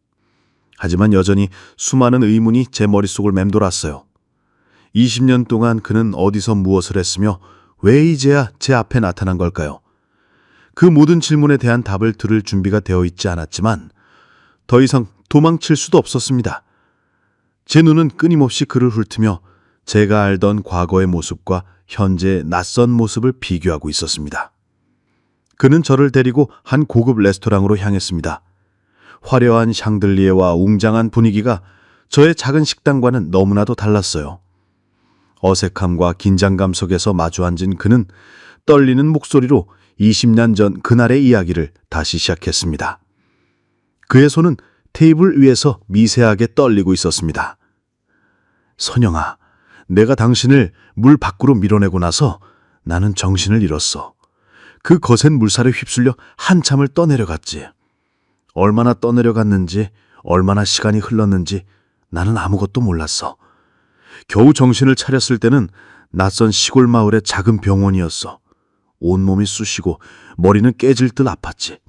하지만 여전히 수많은 의문이 제 머릿속을 맴돌았어요. 20년 동안 그는 어디서 무엇을 했으며 왜 이제야 제 앞에 나타난 걸까요? 그 모든 질문에 대한 답을 들을 준비가 되어 있지 않았지만 더 이상 도망칠 수도 없었습니다. 제 눈은 끊임없이 그를 훑으며 제가 알던 과거의 모습과 현재의 낯선 모습을 비교하고 있었습니다. 그는 저를 데리고 한 고급 레스토랑으로 향했습니다. 화려한 샹들리에와 웅장한 분위기가 저의 작은 식당과는 너무나도 달랐어요. 어색함과 긴장감 속에서 마주 앉은 그는 떨리는 목소리로 20년 전 그날의 이야기를 다시 시작했습니다. 그의 손은 테이블 위에서 미세하게 떨리고 있었습니다. 선영아, 내가 당신을 물 밖으로 밀어내고 나서 나는 정신을 잃었어. 그 거센 물살에 휩쓸려 한참을 떠내려갔지. 얼마나 떠내려갔는지, 얼마나 시간이 흘렀는지 나는 아무것도 몰랐어. 겨우 정신을 차렸을 때는 낯선 시골 마을의 작은 병원이었어. 온몸이 쑤시고 머리는 깨질 듯 아팠지.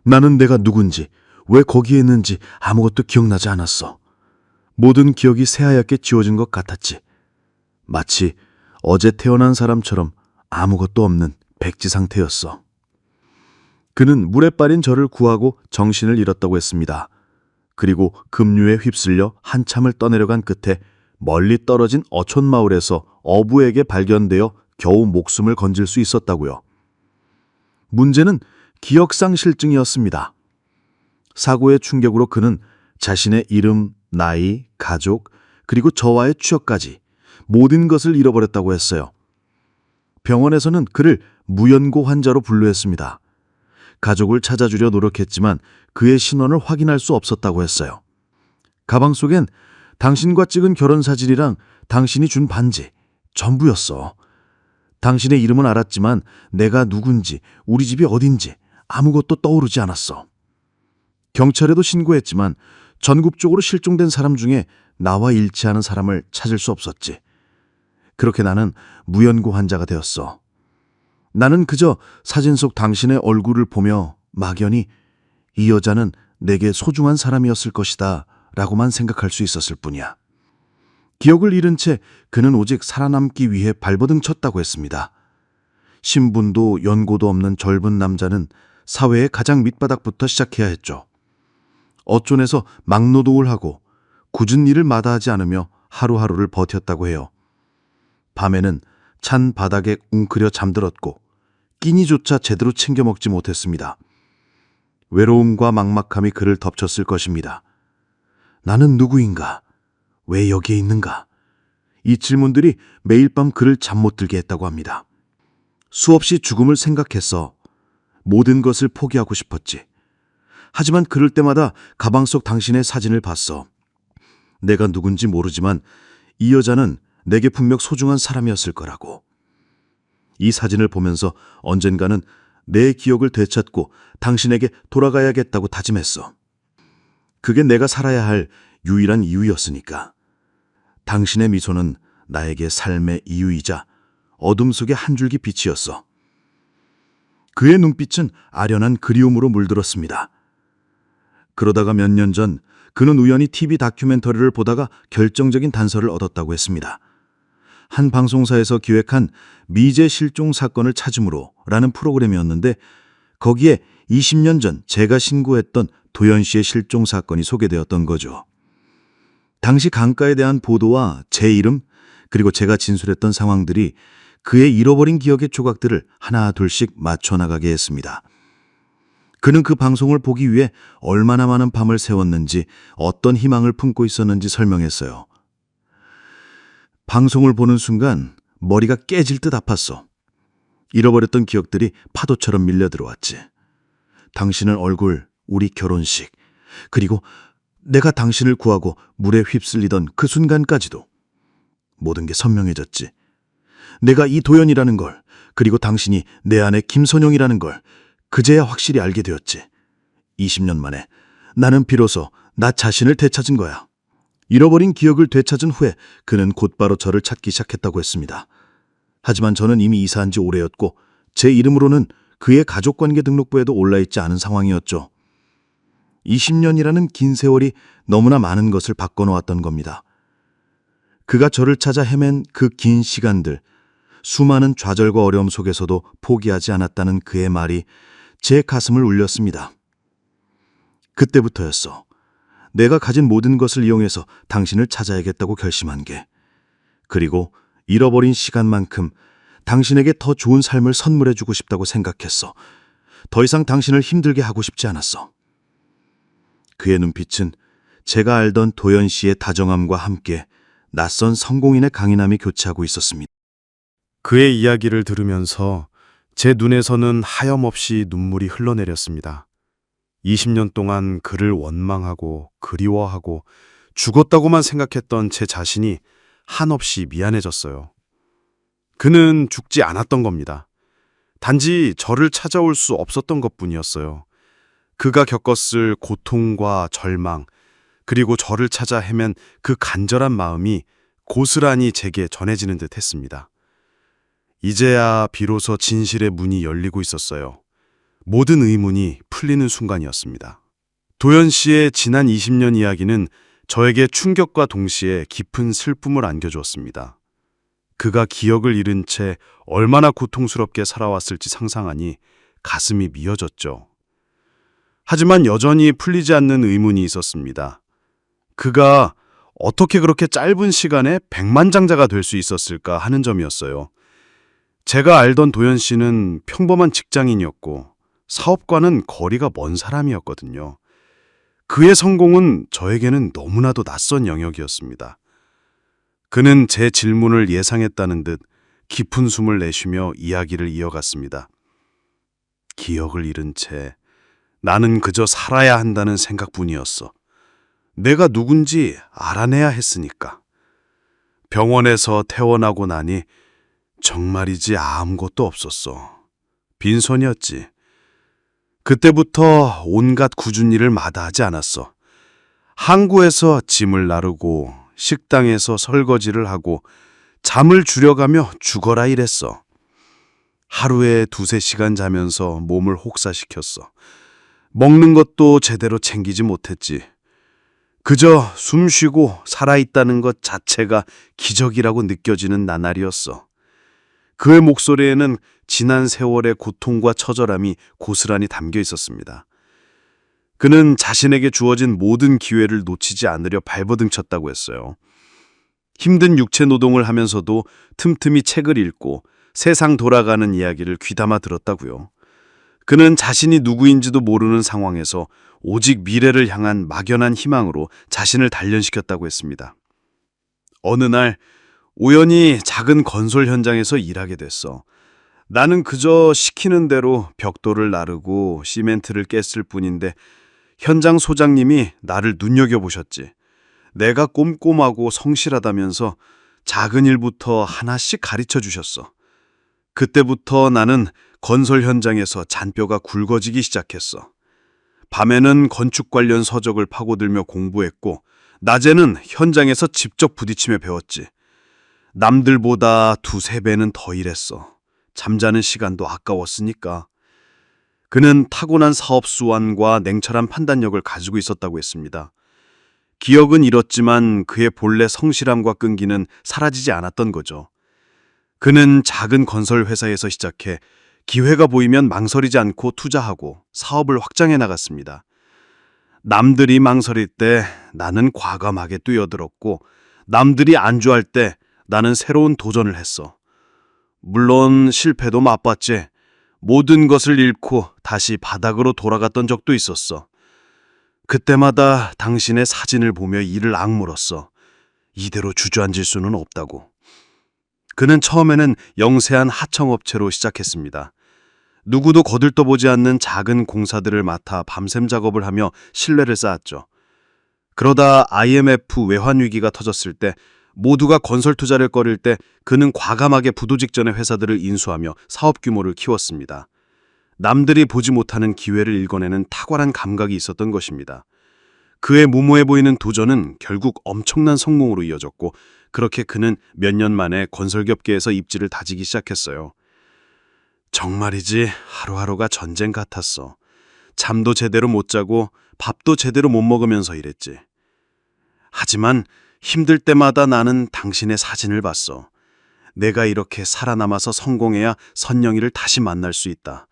나는 내가 누군지, 왜 거기에 있는지 아무것도 기억나지 않았어. 모든 기억이 새하얗게 지워진 것 같았지. 마치 어제 태어난 사람처럼 아무것도 없는 백지 상태였어. 그는 물에 빠린 저를 구하고 정신을 잃었다고 했습니다. 그리고 급류에 휩쓸려 한참을 떠내려간 끝에 멀리 떨어진 어촌 마을에서 어부에게 발견되어 겨우 목숨을 건질 수 있었다고요. 문제는 기억상실증이었습니다. 사고의 충격으로 그는 자신의 이름, 나이, 가족, 그리고 저와의 추억까지 모든 것을 잃어버렸다고 했어요. 병원에서는 그를 무연고 환자로 분류했습니다. 가족을 찾아주려 노력했지만 그의 신원을 확인할 수 없었다고 했어요. 가방 속엔 당신과 찍은 결혼사진이랑 당신이 준 반지, 전부였어. 당신의 이름은 알았지만 내가 누군지, 우리 집이 어딘지 아무것도 떠오르지 않았어. 경찰에도 신고했지만 전국적으로 실종된 사람 중에 나와 일치하는 사람을 찾을 수 없었지. 그렇게 나는 무연고 환자가 되었어. 나는 그저 사진 속 당신의 얼굴을 보며 막연히 이 여자는 내게 소중한 사람이었을 것이다 라고만 생각할 수 있었을 뿐이야. 기억을 잃은 채 그는 오직 살아남기 위해 발버둥 쳤다고 했습니다. 신분도 연고도 없는 젊은 남자는 사회의 가장 밑바닥부터 시작해야 했죠. 어촌에서 막노동을 하고 굳은 일을 마다하지 않으며 하루하루를 버텼다고 해요. 밤에는 찬 바닥에 웅크려 잠들었고 끼니조차 제대로 챙겨 먹지 못했습니다. 외로움과 막막함이 그를 덮쳤을 것입니다. 나는 누구인가? 왜 여기에 있는가? 이 질문들이 매일 밤 그를 잠 못 들게 했다고 합니다. 수없이 죽음을 생각했어. 모든 것을 포기하고 싶었지. 하지만 그럴 때마다 가방 속 당신의 사진을 봤어. 내가 누군지 모르지만 이 여자는 내게 분명 소중한 사람이었을 거라고. 이 사진을 보면서 언젠가는 내 기억을 되찾고 당신에게 돌아가야겠다고 다짐했어. 그게 내가 살아야 할 유일한 이유였으니까. 당신의 미소는 나에게 삶의 이유이자 어둠 속의 한 줄기 빛이었어. 그의 눈빛은 아련한 그리움으로 물들었습니다. 그러다가 몇 년 전 그는 우연히 TV 다큐멘터리를 보다가 결정적인 단서를 얻었다고 했습니다. 한 방송사에서 기획한 미제 실종 사건을 찾음으로 라는 프로그램이었는데 거기에 20년 전 제가 신고했던 도연 씨의 실종 사건이 소개되었던 거죠. 당시 강가에 대한 보도와 제 이름 그리고 제가 진술했던 상황들이 그의 잃어버린 기억의 조각들을 하나 둘씩 맞춰나가게 했습니다. 그는 그 방송을 보기 위해 얼마나 많은 밤을 새웠는지 어떤 희망을 품고 있었는지 설명했어요. 방송을 보는 순간 머리가 깨질 듯 아팠어. 잃어버렸던 기억들이 파도처럼 밀려 들어왔지. 당신의 얼굴, 우리 결혼식, 그리고 내가 당신을 구하고 물에 휩쓸리던 그 순간까지도 모든 게 선명해졌지. 내가 이 도연이라는 걸, 그리고 당신이 내 아내 김선영이라는 걸 그제야 확실히 알게 되었지. 20년 만에 나는 비로소 나 자신을 되찾은 거야. 잃어버린 기억을 되찾은 후에 그는 곧바로 저를 찾기 시작했다고 했습니다. 하지만 저는 이미 이사한 지 오래였고 제 이름으로는 그의 가족관계 등록부에도 올라있지 않은 상황이었죠. 20년이라는 긴 세월이 너무나 많은 것을 바꿔놓았던 겁니다. 그가 저를 찾아 헤맨 그 긴 시간들, 수많은 좌절과 어려움 속에서도 포기하지 않았다는 그의 말이 제 가슴을 울렸습니다. 그때부터였어. 내가 가진 모든 것을 이용해서 당신을 찾아야겠다고 결심한 게. 그리고 잃어버린 시간만큼 당신에게 더 좋은 삶을 선물해주고 싶다고 생각했어. 더 이상 당신을 힘들게 하고 싶지 않았어. 그의 눈빛은 제가 알던 도연 씨의 다정함과 함께 낯선 성공인의 강인함이 교차하고 있었습니다. 그의 이야기를 들으면서 제 눈에서는 하염없이 눈물이 흘러내렸습니다. 20년 동안 그를 원망하고 그리워하고 죽었다고만 생각했던 제 자신이 한없이 미안해졌어요. 그는 죽지 않았던 겁니다. 단지 저를 찾아올 수 없었던 것뿐이었어요. 그가 겪었을 고통과 절망, 그리고 저를 찾아 헤맨 그 간절한 마음이 고스란히 제게 전해지는 듯 했습니다. 이제야 비로소 진실의 문이 열리고 있었어요. 모든 의문이 풀리는 순간이었습니다. 도연 씨의 지난 20년 이야기는 저에게 충격과 동시에 깊은 슬픔을 안겨주었습니다. 그가 기억을 잃은 채 얼마나 고통스럽게 살아왔을지 상상하니 가슴이 미어졌죠. 하지만 여전히 풀리지 않는 의문이 있었습니다. 그가 어떻게 그렇게 짧은 시간에 백만장자가 될 수 있었을까 하는 점이었어요. 제가 알던 도연 씨는 평범한 직장인이었고 사업과는 거리가 먼 사람이었거든요. 그의 성공은 저에게는 너무나도 낯선 영역이었습니다. 그는 제 질문을 예상했다는 듯 깊은 숨을 내쉬며 이야기를 이어갔습니다. 기억을 잃은 채 나는 그저 살아야 한다는 생각뿐이었어. 내가 누군지 알아내야 했으니까. 병원에서 퇴원하고 나니 정말이지 아무것도 없었어. 빈손이었지. 그때부터 온갖 굳은 일을 마다하지 않았어. 항구에서 짐을 나르고 식당에서 설거지를 하고 잠을 줄여가며 죽어라 일했어. 하루에 2-3시간 자면서 몸을 혹사시켰어. 먹는 것도 제대로 챙기지 못했지. 그저 숨 쉬고 살아있다는 것 자체가 기적이라고 느껴지는 나날이었어. 그의 목소리에는 지난 세월의 고통과 처절함이 고스란히 담겨 있었습니다. 그는 자신에게 주어진 모든 기회를 놓치지 않으려 발버둥쳤다고 했어요. 힘든 육체 노동을 하면서도 틈틈이 책을 읽고 세상 돌아가는 이야기를 귀담아 들었다고요. 그는 자신이 누구인지도 모르는 상황에서 오직 미래를 향한 막연한 희망으로 자신을 단련시켰다고 했습니다. 어느 날 우연히 작은 건설 현장에서 일하게 됐어. 나는 그저 시키는 대로 벽돌을 나르고 시멘트를 깼을 뿐인데 현장 소장님이 나를 눈여겨보셨지. 내가 꼼꼼하고 성실하다면서 작은 일부터 하나씩 가르쳐 주셨어. 그때부터 나는 건설 현장에서 잔뼈가 굵어지기 시작했어. 밤에는 건축 관련 서적을 파고들며 공부했고 낮에는 현장에서 직접 부딪히며 배웠지. 남들보다 2-3배는 더 일했어. 잠자는 시간도 아까웠으니까. 그는 타고난 사업 수완과 냉철한 판단력을 가지고 있었다고 했습니다. 기억은 잃었지만 그의 본래 성실함과 끈기는 사라지지 않았던 거죠. 그는 작은 건설 회사에서 시작해 기회가 보이면 망설이지 않고 투자하고 사업을 확장해 나갔습니다. 남들이 망설일 때 나는 과감하게 뛰어들었고 남들이 안주할 때 나는 새로운 도전을 했어. 물론 실패도 맛봤지. 모든 것을 잃고 다시 바닥으로 돌아갔던 적도 있었어. 그때마다 당신의 사진을 보며 이를 악물었어. 이대로 주저앉을 수는 없다고. 그는 처음에는 영세한 하청업체로 시작했습니다. 누구도 거들떠보지 않는 작은 공사들을 맡아 밤샘 작업을 하며 신뢰를 쌓았죠. 그러다 IMF 외환위기가 터졌을 때 모두가 건설 투자를 꺼릴 때 그는 과감하게 부도직전의 회사들을 인수하며 사업 규모를 키웠습니다. 남들이 보지 못하는 기회를 읽어내는 탁월한 감각이 있었던 것입니다. 그의 무모해 보이는 도전은 결국 엄청난 성공으로 이어졌고 그렇게 그는 몇 년 만에 건설업계에서 입지를 다지기 시작했어요. 정말이지 하루하루가 전쟁 같았어. 잠도 제대로 못 자고 밥도 제대로 못 먹으면서 일했지. 하지만 힘들 때마다 나는 당신의 사진을 봤어. 내가 이렇게 살아남아서 성공해야 선영이를 다시 만날 수 있다.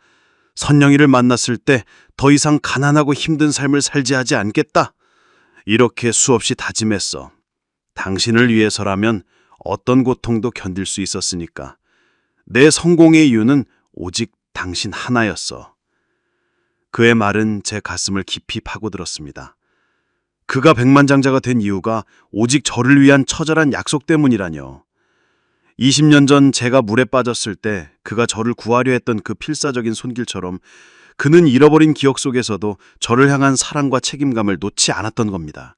선영이를 만났을 때 더 이상 가난하고 힘든 삶을 살지 하지 않겠다. 이렇게 수없이 다짐했어. 당신을 위해서라면 어떤 고통도 견딜 수 있었으니까. 내 성공의 이유는 오직 당신 하나였어. 그의 말은 제 가슴을 깊이 파고들었습니다. 그가 백만장자가 된 이유가 오직 저를 위한 처절한 약속 때문이라뇨. 20년 전 제가 물에 빠졌을 때 그가 저를 구하려 했던 그 필사적인 손길처럼 그는 잃어버린 기억 속에서도 저를 향한 사랑과 책임감을 놓지 않았던 겁니다.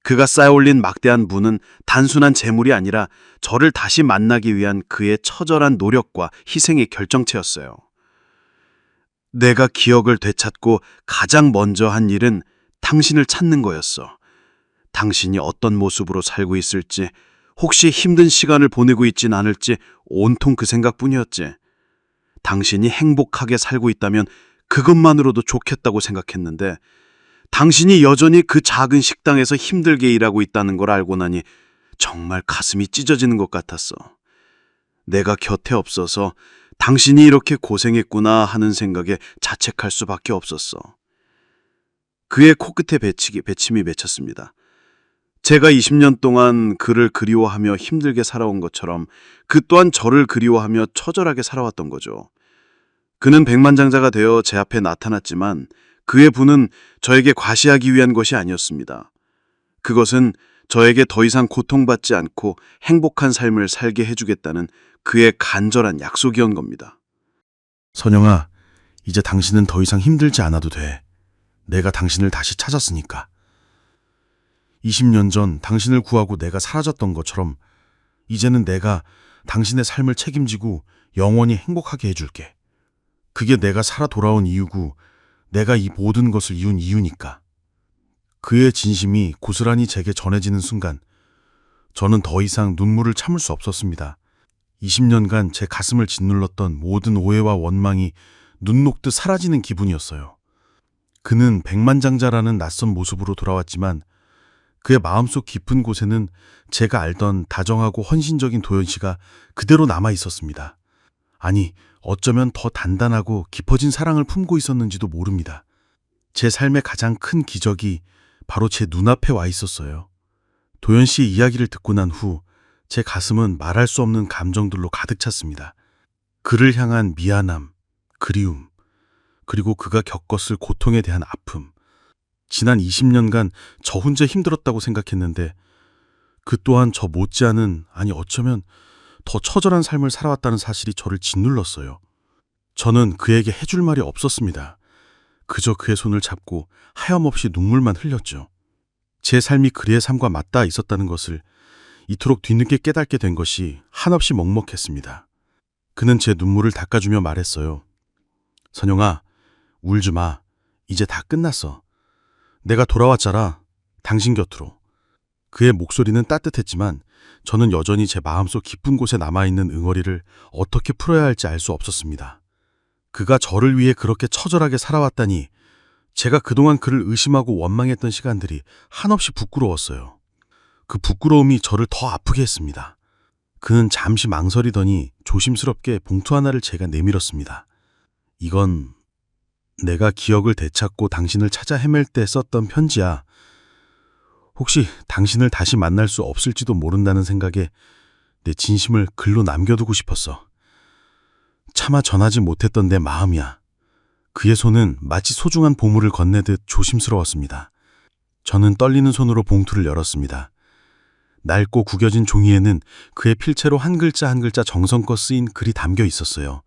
그가 쌓아올린 막대한 부는 단순한 재물이 아니라 저를 다시 만나기 위한 그의 처절한 노력과 희생의 결정체였어요. 내가 기억을 되찾고 가장 먼저 한 일은 당신을 찾는 거였어. 당신이 어떤 모습으로 살고 있을지, 혹시 힘든 시간을 보내고 있진 않을지 온통 그 생각뿐이었지. 당신이 행복하게 살고 있다면 그것만으로도 좋겠다고 생각했는데 당신이 여전히 그 작은 식당에서 힘들게 일하고 있다는 걸 알고 나니 정말 가슴이 찢어지는 것 같았어. 내가 곁에 없어서 당신이 이렇게 고생했구나 하는 생각에 자책할 수밖에 없었어. 그의 코끝에 배침이 맺혔습니다. 제가 20년 동안 그를 그리워하며 힘들게 살아온 것처럼 그 또한 저를 그리워하며 처절하게 살아왔던 거죠. 그는 백만장자가 되어 제 앞에 나타났지만 그의 부는 저에게 과시하기 위한 것이 아니었습니다. 그것은 저에게 더 이상 고통받지 않고 행복한 삶을 살게 해주겠다는 그의 간절한 약속이었던 겁니다. 선영아, 이제 당신은 더 이상 힘들지 않아도 돼. 내가 당신을 다시 찾았으니까. 20년 전 당신을 구하고 내가 사라졌던 것처럼 이제는 내가 당신의 삶을 책임지고 영원히 행복하게 해줄게. 그게 내가 살아 돌아온 이유고 내가 이 모든 것을 이룬 이유니까. 그의 진심이 고스란히 제게 전해지는 순간 저는 더 이상 눈물을 참을 수 없었습니다. 20년간 제 가슴을 짓눌렀던 모든 오해와 원망이 눈 녹듯 사라지는 기분이었어요. 그는 백만장자라는 낯선 모습으로 돌아왔지만 그의 마음속 깊은 곳에는 제가 알던 다정하고 헌신적인 도연 씨가 그대로 남아 있었습니다. 아니, 어쩌면 더 단단하고 깊어진 사랑을 품고 있었는지도 모릅니다. 제 삶의 가장 큰 기적이 바로 제 눈앞에 와 있었어요. 도연 씨의 이야기를 듣고 난 후 제 가슴은 말할 수 없는 감정들로 가득 찼습니다. 그를 향한 미안함, 그리움, 그리고 그가 겪었을 고통에 대한 아픔. 지난 20년간 저 혼자 힘들었다고 생각했는데 그 또한 저 못지않은, 아니 어쩌면 더 처절한 삶을 살아왔다는 사실이 저를 짓눌렀어요. 저는 그에게 해줄 말이 없었습니다. 그저 그의 손을 잡고 하염없이 눈물만 흘렸죠. 제 삶이 그의 삶과 맞닿아 있었다는 것을 이토록 뒤늦게 깨닫게 된 것이 한없이 먹먹했습니다. 그는 제 눈물을 닦아주며 말했어요. 선영아, 울지 마. 이제 다 끝났어. 내가 돌아왔잖아. 당신 곁으로. 그의 목소리는 따뜻했지만 저는 여전히 제 마음속 깊은 곳에 남아있는 응어리를 어떻게 풀어야 할지 알 수 없었습니다. 그가 저를 위해 그렇게 처절하게 살아왔다니 제가 그동안 그를 의심하고 원망했던 시간들이 한없이 부끄러웠어요. 그 부끄러움이 저를 더 아프게 했습니다. 그는 잠시 망설이더니 조심스럽게 봉투 하나를 제가 내밀었습니다. 이건 내가 기억을 되찾고 당신을 찾아 헤맬 때 썼던 편지야. 혹시 당신을 다시 만날 수 없을지도 모른다는 생각에 내 진심을 글로 남겨두고 싶었어. 차마 전하지 못했던 내 마음이야. 그의 손은 마치 소중한 보물을 건네듯 조심스러웠습니다. 저는 떨리는 손으로 봉투를 열었습니다. 낡고 구겨진 종이에는 그의 필체로 한 글자 한 글자 정성껏 쓰인 글이 담겨 있었어요.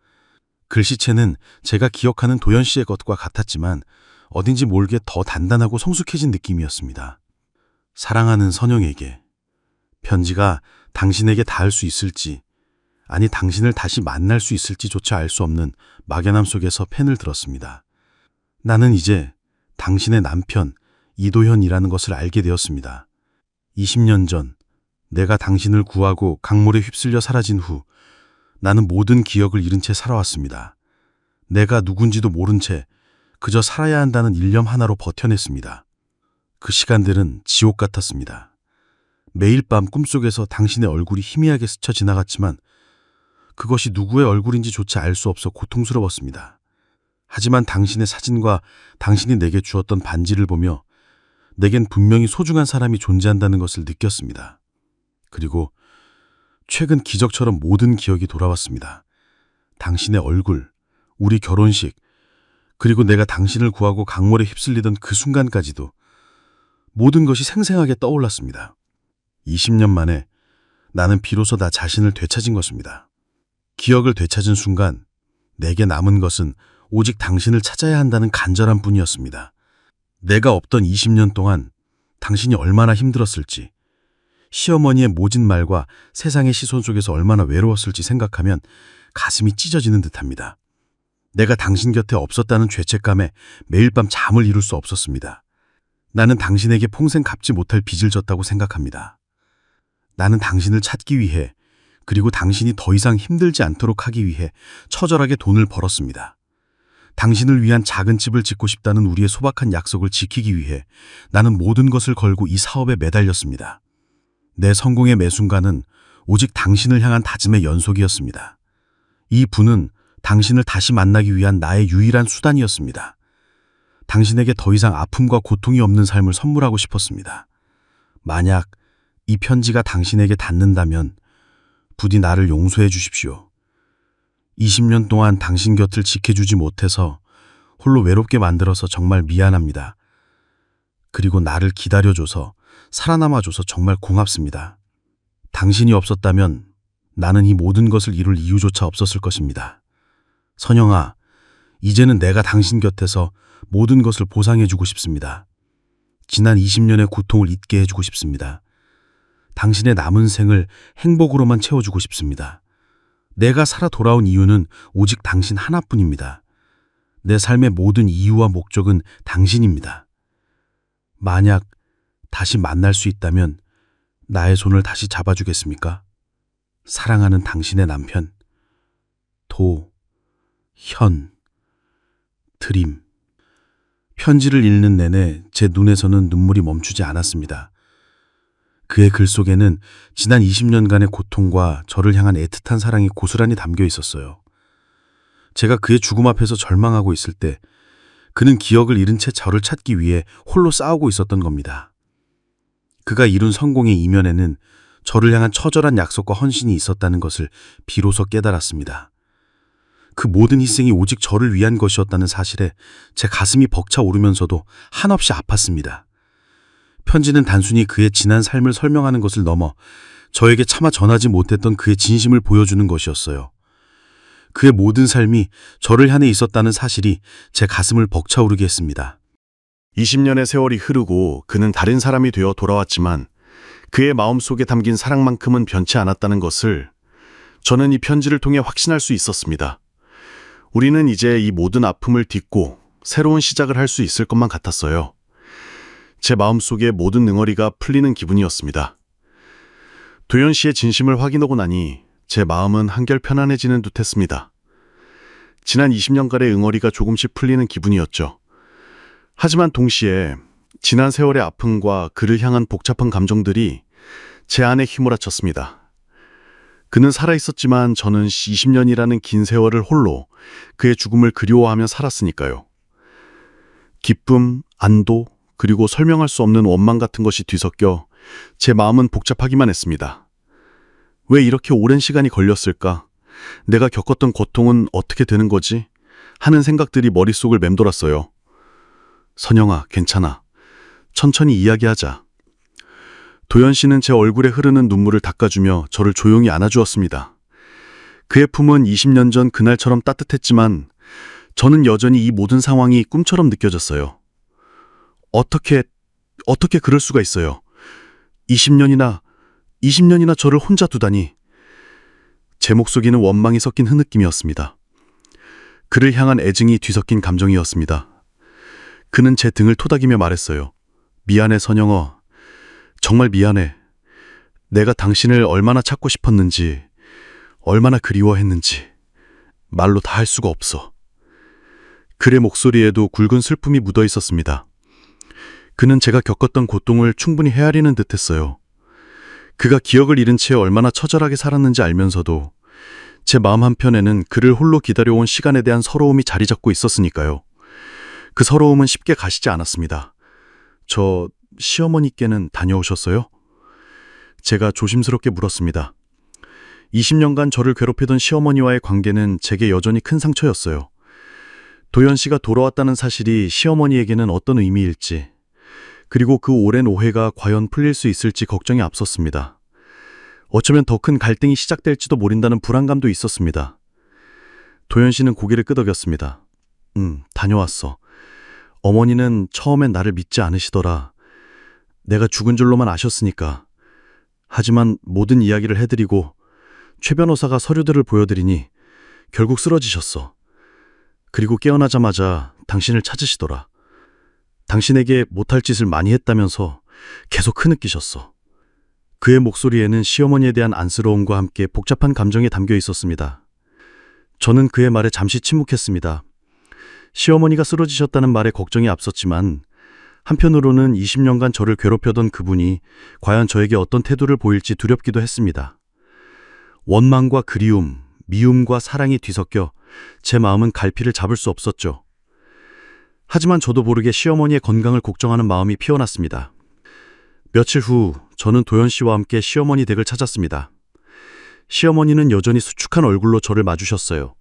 글씨체는 제가 기억하는 도연 씨의 것과 같았지만 어딘지 모르게 더 단단하고 성숙해진 느낌이었습니다. 사랑하는 선영에게. 편지가 당신에게 닿을 수 있을지, 아니 당신을 다시 만날 수 있을지조차 알 수 없는 막연함 속에서 펜을 들었습니다. 나는 이제 당신의 남편 이도현이라는 것을 알게 되었습니다. 20년 전 내가 당신을 구하고 강물에 휩쓸려 사라진 후 나는 모든 기억을 잃은 채 살아왔습니다. 내가 누군지도 모른 채 그저 살아야 한다는 일념 하나로 버텨냈습니다. 그 시간들은 지옥 같았습니다. 매일 밤 꿈속에서 당신의 얼굴이 희미하게 스쳐 지나갔지만 그것이 누구의 얼굴인지조차 알 수 없어 고통스러웠습니다. 하지만 당신의 사진과 당신이 내게 주었던 반지를 보며 내겐 분명히 소중한 사람이 존재한다는 것을 느꼈습니다. 그리고 최근 기적처럼 모든 기억이 돌아왔습니다. 당신의 얼굴, 우리 결혼식, 그리고 내가 당신을 구하고 강물에 휩쓸리던 그 순간까지도 모든 것이 생생하게 떠올랐습니다. 20년 만에 나는 비로소 나 자신을 되찾은 것입니다. 기억을 되찾은 순간 내게 남은 것은 오직 당신을 찾아야 한다는 간절한 뿐이었습니다. 내가 없던 20년 동안 당신이 얼마나 힘들었을지, 시어머니의 모진 말과 세상의 시선 속에서 얼마나 외로웠을지 생각하면 가슴이 찢어지는 듯합니다. 내가 당신 곁에 없었다는 죄책감에 매일 밤 잠을 이룰 수 없었습니다. 나는 당신에게 평생 갚지 못할 빚을 졌다고 생각합니다. 나는 당신을 찾기 위해, 그리고 당신이 더 이상 힘들지 않도록 하기 위해 처절하게 돈을 벌었습니다. 당신을 위한 작은 집을 짓고 싶다는 우리의 소박한 약속을 지키기 위해 나는 모든 것을 걸고 이 사업에 매달렸습니다. 내 성공의 매 순간은 오직 당신을 향한 다짐의 연속이었습니다. 이 부는 당신을 다시 만나기 위한 나의 유일한 수단이었습니다. 당신에게 더 이상 아픔과 고통이 없는 삶을 선물하고 싶었습니다. 만약 이 편지가 당신에게 닿는다면 부디 나를 용서해 주십시오. 20년 동안 당신 곁을 지켜주지 못해서 홀로 외롭게 만들어서 정말 미안합니다. 그리고 나를 기다려줘서 살아남아줘서 정말 고맙습니다. 당신이 없었다면 나는 이 모든 것을 이룰 이유조차 없었을 것입니다. 선영아, 이제는 내가 당신 곁에서 모든 것을 보상해주고 싶습니다. 지난 20년의 고통을 잊게 해주고 싶습니다. 당신의 남은 생을 행복으로만 채워주고 싶습니다. 내가 살아 돌아온 이유는 오직 당신 하나뿐입니다. 내 삶의 모든 이유와 목적은 당신입니다. 만약 다시 만날 수 있다면 나의 손을 다시 잡아주겠습니까? 사랑하는 당신의 남편, 드림. 편지를 읽는 내내 제 눈에서는 눈물이 멈추지 않았습니다. 그의 글 속에는 지난 20년간의 고통과 저를 향한 애틋한 사랑이 고스란히 담겨 있었어요. 제가 그의 죽음 앞에서 절망하고 있을 때 그는 기억을 잃은 채 저를 찾기 위해 홀로 싸우고 있었던 겁니다. 그가 이룬 성공의 이면에는 저를 향한 처절한 약속과 헌신이 있었다는 것을 비로소 깨달았습니다. 그 모든 희생이 오직 저를 위한 것이었다는 사실에 제 가슴이 벅차 오르면서도 한없이 아팠습니다. 편지는 단순히 그의 지난 삶을 설명하는 것을 넘어 저에게 차마 전하지 못했던 그의 진심을 보여주는 것이었어요. 그의 모든 삶이 저를 향해 있었다는 사실이 제 가슴을 벅차오르게 했습니다. 20년의 세월이 흐르고 그는 다른 사람이 되어 돌아왔지만 그의 마음속에 담긴 사랑만큼은 변치 않았다는 것을 저는 이 편지를 통해 확신할 수 있었습니다. 우리는 이제 이 모든 아픔을 딛고 새로운 시작을 할 수 있을 것만 같았어요. 제 마음속에 모든 능어리가 풀리는 기분이었습니다. 도연 씨의 진심을 확인하고 나니 제 마음은 한결 편안해지는 듯했습니다. 지난 20년간의 응어리가 조금씩 풀리는 기분이었죠. 하지만 동시에 지난 세월의 아픔과 그를 향한 복잡한 감정들이 제 안에 휘몰아쳤습니다. 그는 살아있었지만 저는 20년이라는 긴 세월을 홀로 그의 죽음을 그리워하며 살았으니까요. 기쁨, 안도, 그리고 설명할 수 없는 원망 같은 것이 뒤섞여 제 마음은 복잡하기만 했습니다. 왜 이렇게 오랜 시간이 걸렸을까? 내가 겪었던 고통은 어떻게 되는 거지? 하는 생각들이 머릿속을 맴돌았어요. 선영아, 괜찮아. 천천히 이야기하자. 도연 씨는 제 얼굴에 흐르는 눈물을 닦아주며 저를 조용히 안아주었습니다. 그의 품은 20년 전 그날처럼 따뜻했지만 저는 여전히 이 모든 상황이 꿈처럼 느껴졌어요. 어떻게 그럴 수가 있어요. 20년이나 저를 혼자 두다니. 제 목소리는 원망이 섞인 흐느낌이었습니다. 그를 향한 애증이 뒤섞인 감정이었습니다. 그는 제 등을 토닥이며 말했어요. 미안해, 선영아. 정말 미안해. 내가 당신을 얼마나 찾고 싶었는지, 얼마나 그리워했는지 말로 다 할 수가 없어. 그의 목소리에도 굵은 슬픔이 묻어 있었습니다. 그는 제가 겪었던 고통을 충분히 헤아리는 듯했어요. 그가 기억을 잃은 채 얼마나 처절하게 살았는지 알면서도 제 마음 한편에는 그를 홀로 기다려온 시간에 대한 서러움이 자리 잡고 있었으니까요. 그 서러움은 쉽게 가시지 않았습니다. 저 시어머니께는 다녀오셨어요? 제가 조심스럽게 물었습니다. 20년간 저를 괴롭히던 시어머니와의 관계는 제게 여전히 큰 상처였어요. 도연 씨가 돌아왔다는 사실이 시어머니에게는 어떤 의미일지, 그리고 그 오랜 오해가 과연 풀릴 수 있을지 걱정이 앞섰습니다. 어쩌면 더 큰 갈등이 시작될지도 모른다는 불안감도 있었습니다. 도연 씨는 고개를 끄덕였습니다. 다녀왔어. 어머니는 처음엔 나를 믿지 않으시더라. 내가 죽은 줄로만 아셨으니까. 하지만 모든 이야기를 해드리고 최 변호사가 서류들을 보여드리니 결국 쓰러지셨어. 그리고 깨어나자마자 당신을 찾으시더라. 당신에게 못할 짓을 많이 했다면서 계속 흐느끼셨어. 그의 목소리에는 시어머니에 대한 안쓰러움과 함께 복잡한 감정이 담겨 있었습니다. 저는 그의 말에 잠시 침묵했습니다. 시어머니가 쓰러지셨다는 말에 걱정이 앞섰지만 한편으로는 20년간 저를 괴롭혀던 그분이 과연 저에게 어떤 태도를 보일지 두렵기도 했습니다. 원망과 그리움, 미움과 사랑이 뒤섞여 제 마음은 갈피를 잡을 수 없었죠. 하지만 저도 모르게 시어머니의 건강을 걱정하는 마음이 피어났습니다. 며칠 후 저는 도연 씨와 함께 시어머니 댁을 찾았습니다. 시어머니는 여전히 수축한 얼굴로 저를 마주셨어요.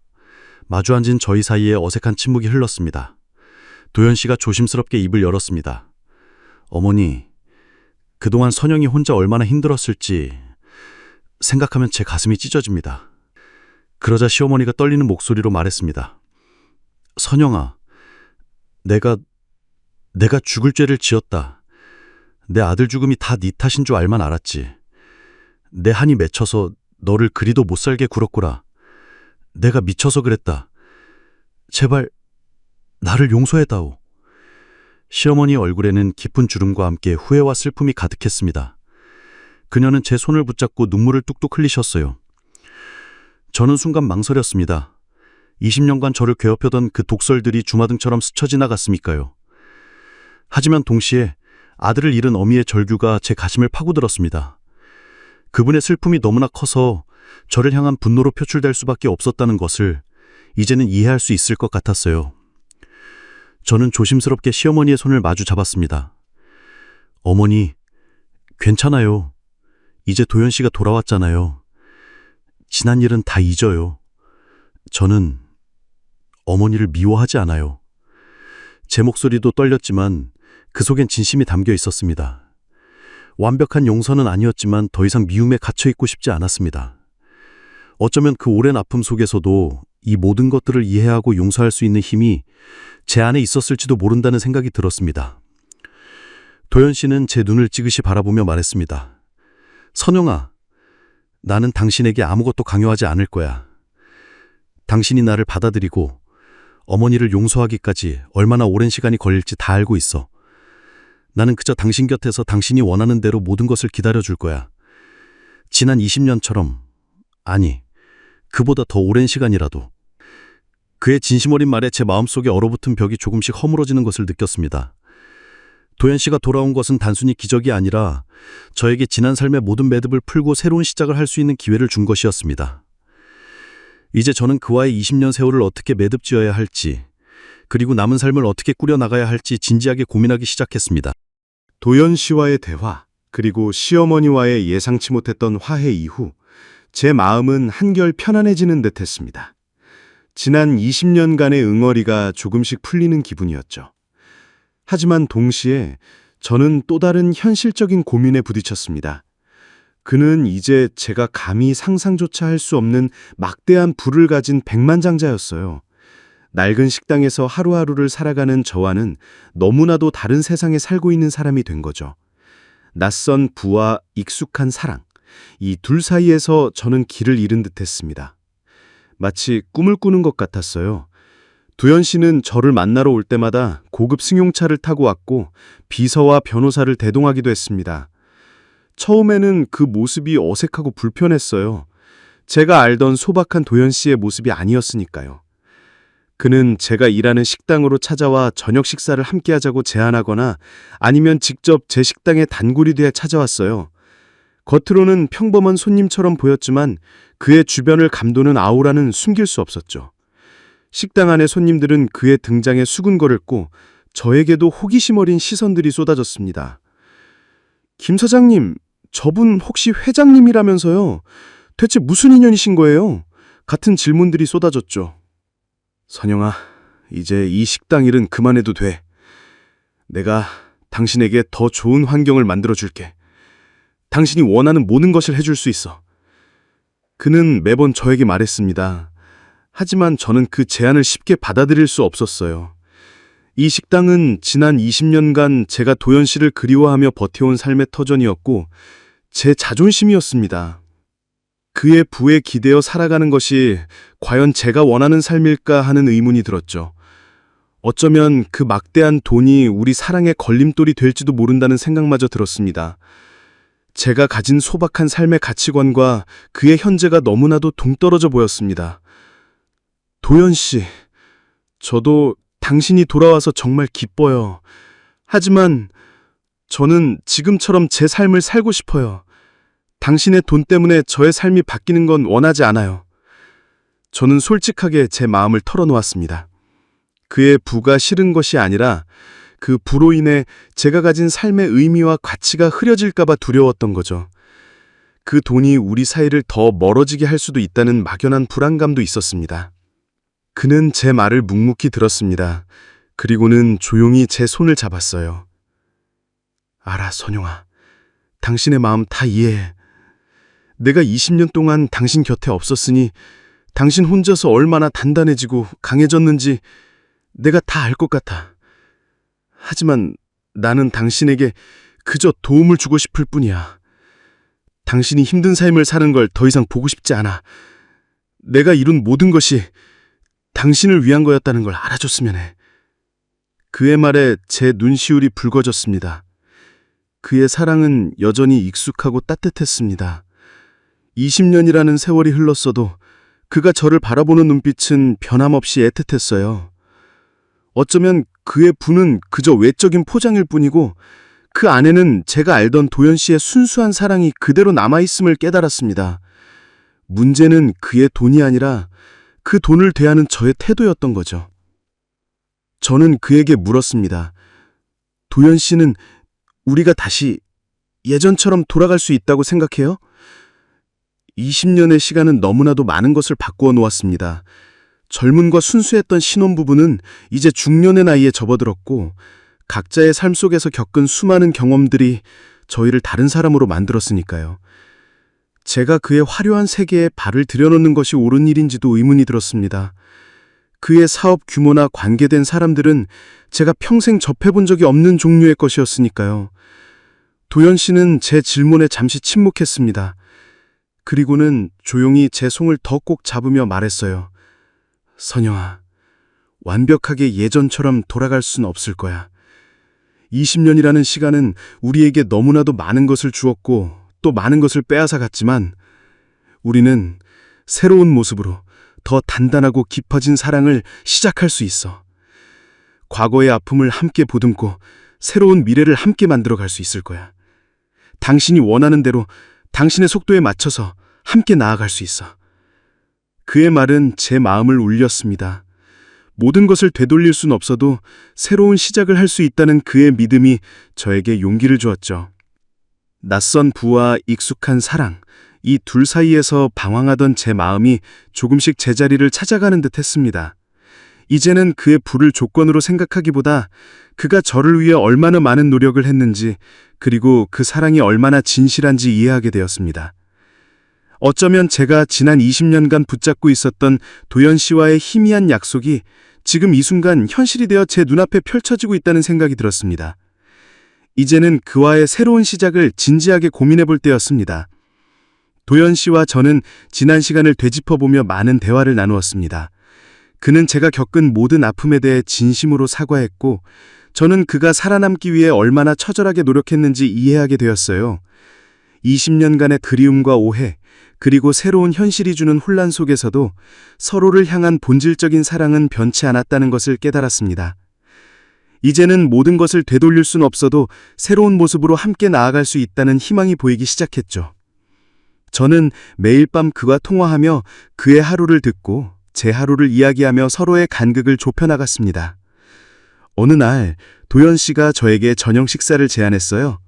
마주 앉은 저희 사이에 어색한 침묵이 흘렀습니다. 도연 씨가 조심스럽게 입을 열었습니다. 어머니, 그동안 선영이 혼자 얼마나 힘들었을지 생각하면 제 가슴이 찢어집니다. 그러자 시어머니가 떨리는 목소리로 말했습니다. 선영아, 내가 죽을 죄를 지었다. 내 아들 죽음이 다 네 탓인 줄 알만 알았지. 내 한이 맺혀서 너를 그리도 못 살게 굴었구나. 내가 미쳐서 그랬다. 제발 나를 용서해다오. 시어머니 얼굴에는 깊은 주름과 함께 후회와 슬픔이 가득했습니다. 그녀는 제 손을 붙잡고 눈물을 뚝뚝 흘리셨어요. 저는 순간 망설였습니다. 20년간 저를 괴롭혀던 그 독설들이 주마등처럼 스쳐 지나갔으니까요. 하지만 동시에 아들을 잃은 어미의 절규가 제 가슴을 파고들었습니다. 그분의 슬픔이 너무나 커서 저를 향한 분노로 표출될 수밖에 없었다는 것을 이제는 이해할 수 있을 것 같았어요. 저는 조심스럽게 시어머니의 손을 마주 잡았습니다. 어머니, 괜찮아요. 이제 도연 씨가 돌아왔잖아요. 지난 일은 다 잊어요. 저는 어머니를 미워하지 않아요. 제 목소리도 떨렸지만 그 속엔 진심이 담겨 있었습니다. 완벽한 용서는 아니었지만 더 이상 미움에 갇혀 있고 싶지 않았습니다. 어쩌면 그 오랜 아픔 속에서도 이 모든 것들을 이해하고 용서할 수 있는 힘이 제 안에 있었을지도 모른다는 생각이 들었습니다. 도연 씨는 제 눈을 찌그시 바라보며 말했습니다. 선영아, 나는 당신에게 아무것도 강요하지 않을 거야. 당신이 나를 받아들이고 어머니를 용서하기까지 얼마나 오랜 시간이 걸릴지 다 알고 있어. 나는 그저 당신 곁에서 당신이 원하는 대로 모든 것을 기다려줄 거야. 지난 20년처럼, 아니, 그보다 더 오랜 시간이라도. 그의 진심 어린 말에 제 마음속에 얼어붙은 벽이 조금씩 허물어지는 것을 느꼈습니다. 도연 씨가 돌아온 것은 단순히 기적이 아니라 저에게 지난 삶의 모든 매듭을 풀고 새로운 시작을 할 수 있는 기회를 준 것이었습니다. 이제 저는 그와의 20년 세월을 어떻게 매듭지어야 할지, 그리고 남은 삶을 어떻게 꾸려나가야 할지 진지하게 고민하기 시작했습니다. 도연 씨와의 대화, 그리고 시어머니와의 예상치 못했던 화해 이후 제 마음은 한결 편안해지는 듯했습니다. 지난 20년간의 응어리가 조금씩 풀리는 기분이었죠. 하지만 동시에 저는 또 다른 현실적인 고민에 부딪혔습니다. 그는 이제 제가 감히 상상조차 할 수 없는 막대한 부를 가진 백만장자였어요. 낡은 식당에서 하루하루를 살아가는 저와는 너무나도 다른 세상에 살고 있는 사람이 된 거죠. 낯선 부와 익숙한 사랑, 이 둘 사이에서 저는 길을 잃은 듯했습니다. 마치 꿈을 꾸는 것 같았어요. 도연 씨는 저를 만나러 올 때마다 고급 승용차를 타고 왔고 비서와 변호사를 대동하기도 했습니다. 처음에는 그 모습이 어색하고 불편했어요. 제가 알던 소박한 도연 씨의 모습이 아니었으니까요. 그는 제가 일하는 식당으로 찾아와 저녁 식사를 함께 하자고 제안하거나 아니면 직접 제 식당에 단골이 돼 찾아왔어요. 겉으로는 평범한 손님처럼 보였지만 그의 주변을 감도는 아우라는 숨길 수 없었죠. 식당 안의 손님들은 그의 등장에 수군거렸고 저에게도 호기심 어린 시선들이 쏟아졌습니다. 김 사장님, 저분 혹시 회장님이라면서요? 대체 무슨 인연이신 거예요? 같은 질문들이 쏟아졌죠. 선영아, 이제 이 식당 일은 그만해도 돼. 내가 당신에게 더 좋은 환경을 만들어줄게. 당신이 원하는 모든 것을 해줄 수 있어. 그는 매번 저에게 말했습니다. 하지만 저는 그 제안을 쉽게 받아들일 수 없었어요. 이 식당은 지난 20년간 제가 도연 씨를 그리워하며 버텨온 삶의 터전이었고 제 자존심이었습니다. 그의 부에 기대어 살아가는 것이 과연 제가 원하는 삶일까 하는 의문이 들었죠. 어쩌면 그 막대한 돈이 우리 사랑의 걸림돌이 될지도 모른다는 생각마저 들었습니다. 제가 가진 소박한 삶의 가치관과 그의 현재가 너무나도 동떨어져 보였습니다. 도연 씨, 저도 당신이 돌아와서 정말 기뻐요. 하지만 저는 지금처럼 제 삶을 살고 싶어요. 당신의 돈 때문에 저의 삶이 바뀌는 건 원하지 않아요. 저는 솔직하게 제 마음을 털어놓았습니다. 그의 부가 싫은 것이 아니라 그 부로 인해 제가 가진 삶의 의미와 가치가 흐려질까봐 두려웠던 거죠. 그 돈이 우리 사이를 더 멀어지게 할 수도 있다는 막연한 불안감도 있었습니다. 그는 제 말을 묵묵히 들었습니다. 그리고는 조용히 제 손을 잡았어요. 알아, 선영아. 당신의 마음 다 이해해. 내가 20년 동안 당신 곁에 없었으니 당신 혼자서 얼마나 단단해지고 강해졌는지 내가 다 알 것 같아. 하지만 나는 당신에게 그저 도움을 주고 싶을 뿐이야. 당신이 힘든 삶을 사는 걸 더 이상 보고 싶지 않아. 내가 이룬 모든 것이 당신을 위한 거였다는 걸 알아줬으면 해. 그의 말에 제 눈시울이 붉어졌습니다. 그의 사랑은 여전히 익숙하고 따뜻했습니다. 20년이라는 세월이 흘렀어도 그가 저를 바라보는 눈빛은 변함없이 애틋했어요. 어쩌면 그의 부는 그저 외적인 포장일 뿐이고 그 안에는 제가 알던 도연 씨의 순수한 사랑이 그대로 남아있음을 깨달았습니다. 문제는 그의 돈이 아니라 그 돈을 대하는 저의 태도였던 거죠. 저는 그에게 물었습니다. 도연 씨는 우리가 다시 예전처럼 돌아갈 수 있다고 생각해요? 20년의 시간은 너무나도 많은 것을 바꾸어 놓았습니다. 젊음과 순수했던 신혼부부는 이제 중년의 나이에 접어들었고 각자의 삶 속에서 겪은 수많은 경험들이 저희를 다른 사람으로 만들었으니까요. 제가 그의 화려한 세계에 발을 들여놓는 것이 옳은 일인지도 의문이 들었습니다. 그의 사업 규모나 관계된 사람들은 제가 평생 접해본 적이 없는 종류의 것이었으니까요. 도연 씨는 제 질문에 잠시 침묵했습니다. 그리고는 조용히 제 손을 더 꼭 잡으며 말했어요. 선영아, 완벽하게 예전처럼 돌아갈 순 없을 거야. 20년이라는 시간은 우리에게 너무나도 많은 것을 주었고 또 많은 것을 빼앗아 갔지만 우리는 새로운 모습으로 더 단단하고 깊어진 사랑을 시작할 수 있어. 과거의 아픔을 함께 보듬고 새로운 미래를 함께 만들어 갈 수 있을 거야. 당신이 원하는 대로 당신의 속도에 맞춰서 함께 나아갈 수 있어. 그의 말은 제 마음을 울렸습니다. 모든 것을 되돌릴 순 없어도 새로운 시작을 할 수 있다는 그의 믿음이 저에게 용기를 주었죠. 낯선 부와 익숙한 사랑, 이 둘 사이에서 방황하던 제 마음이 조금씩 제자리를 찾아가는 듯 했습니다. 이제는 그의 부를 조건으로 생각하기보다 그가 저를 위해 얼마나 많은 노력을 했는지 그리고 그 사랑이 얼마나 진실한지 이해하게 되었습니다. 어쩌면 제가 지난 20년간 붙잡고 있었던 도연 씨와의 희미한 약속이 지금 이 순간 현실이 되어 제 눈앞에 펼쳐지고 있다는 생각이 들었습니다. 이제는 그와의 새로운 시작을 진지하게 고민해 볼 때였습니다. 도연 씨와 저는 지난 시간을 되짚어보며 많은 대화를 나누었습니다. 그는 제가 겪은 모든 아픔에 대해 진심으로 사과했고 저는 그가 살아남기 위해 얼마나 처절하게 노력했는지 이해하게 되었어요. 20년간의 그리움과 오해, 그리고 새로운 현실이 주는 혼란 속에서도 서로를 향한 본질적인 사랑은 변치 않았다는 것을 깨달았습니다. 이제는 모든 것을 되돌릴 순 없어도 새로운 모습으로 함께 나아갈 수 있다는 희망이 보이기 시작했죠. 저는 매일 밤 그와 통화하며 그의 하루를 듣고 제 하루를 이야기하며 서로의 간극을 좁혀나갔습니다. 어느 날 도연 씨가 저에게 저녁 식사를 제안했어요.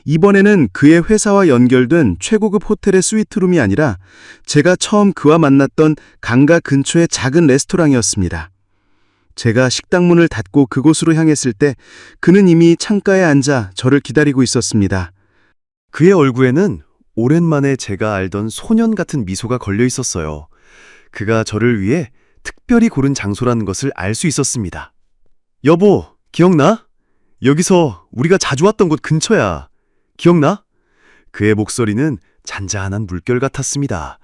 이번에는 그의 회사와 연결된 최고급 호텔의 스위트룸이 아니라 제가 처음 그와 만났던 강가 근처의 작은 레스토랑이었습니다. 제가 식당 문을 닫고 그곳으로 향했을 때 그는 이미 창가에 앉아 저를 기다리고 있었습니다. 그의 얼굴에는 오랜만에 제가 알던 소년 같은 미소가 걸려 있었어요. 그가 저를 위해 특별히 고른 장소라는 것을 알 수 있었습니다. 여보, 기억나? 여기서 우리가 자주 왔던 곳 근처야. 기억나? 그의 목소리는 잔잔한 물결 같았습니다.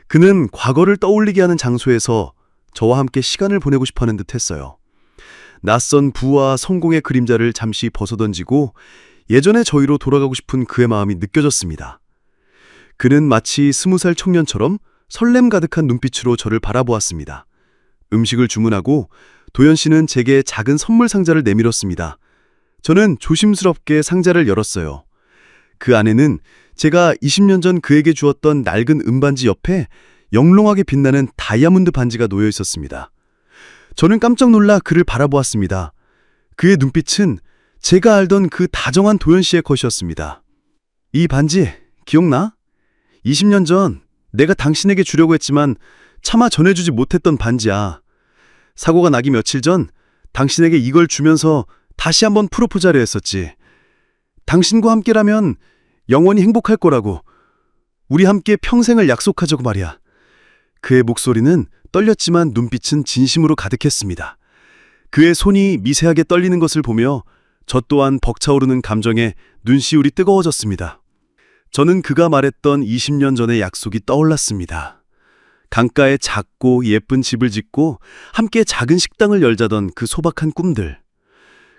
그는 과거를 떠올리게 하는 장소에서 저와 함께 시간을 보내고 싶어하는 듯 했어요. 낯선 부와 성공의 그림자를 잠시 벗어던지고 예전의 저희로 돌아가고 싶은 그의 마음이 느껴졌습니다. 그는 마치 20살 청년처럼 설렘 가득한 눈빛으로 저를 바라보았습니다. 음식을 주문하고 도연 씨는 제게 작은 선물 상자를 내밀었습니다. 저는 조심스럽게 상자를 열었어요. 그 안에는 제가 20년 전 그에게 주었던 낡은 은반지 옆에 영롱하게 빛나는 다이아몬드 반지가 놓여 있었습니다. 저는 깜짝 놀라 그를 바라보았습니다. 그의 눈빛은 제가 알던 그 다정한 도연 씨의 것이었습니다. 이 반지 기억나? 20년 전 내가 당신에게 주려고 했지만 차마 전해주지 못했던 반지야. 사고가 나기 며칠 전 당신에게 이걸 주면서 다시 한번 프로포즈하려 했었지. 당신과 함께라면 영원히 행복할 거라고. 우리 함께 평생을 약속하자고 말이야. 그의 목소리는 떨렸지만 눈빛은 진심으로 가득했습니다. 그의 손이 미세하게 떨리는 것을 보며 저 또한 벅차오르는 감정에 눈시울이 뜨거워졌습니다. 저는 그가 말했던 20년 전의 약속이 떠올랐습니다. 강가에 작고 예쁜 집을 짓고 함께 작은 식당을 열자던 그 소박한 꿈들.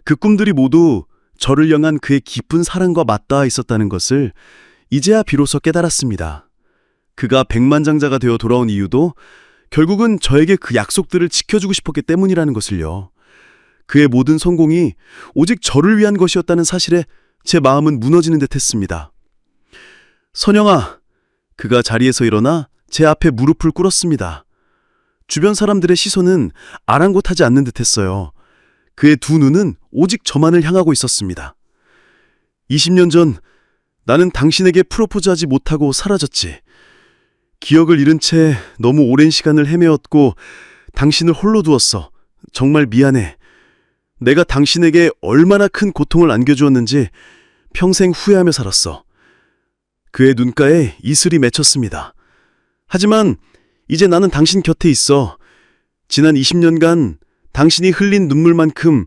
그 꿈들이 모두 저를 향한 그의 깊은 사랑과 맞닿아 있었다는 것을 이제야 비로소 깨달았습니다. 그가 백만장자가 되어 돌아온 이유도 결국은 저에게 그 약속들을 지켜주고 싶었기 때문이라는 것을요. 그의 모든 성공이 오직 저를 위한 것이었다는 사실에 제 마음은 무너지는 듯 했습니다. 선영아, 그가 자리에서 일어나 제 앞에 무릎을 꿇었습니다. 주변 사람들의 시선은 아랑곳하지 않는 듯했어요. 그의 두 눈은 오직 저만을 향하고 있었습니다. 20년 전 나는 당신에게 프로포즈하지 못하고 사라졌지. 기억을 잃은 채 너무 오랜 시간을 헤매었고 당신을 홀로 두었어. 정말 미안해. 내가 당신에게 얼마나 큰 고통을 안겨주었는지 평생 후회하며 살았어. 그의 눈가에 이슬이 맺혔습니다. 하지만 이제 나는 당신 곁에 있어. 지난 20년간 당신이 흘린 눈물만큼,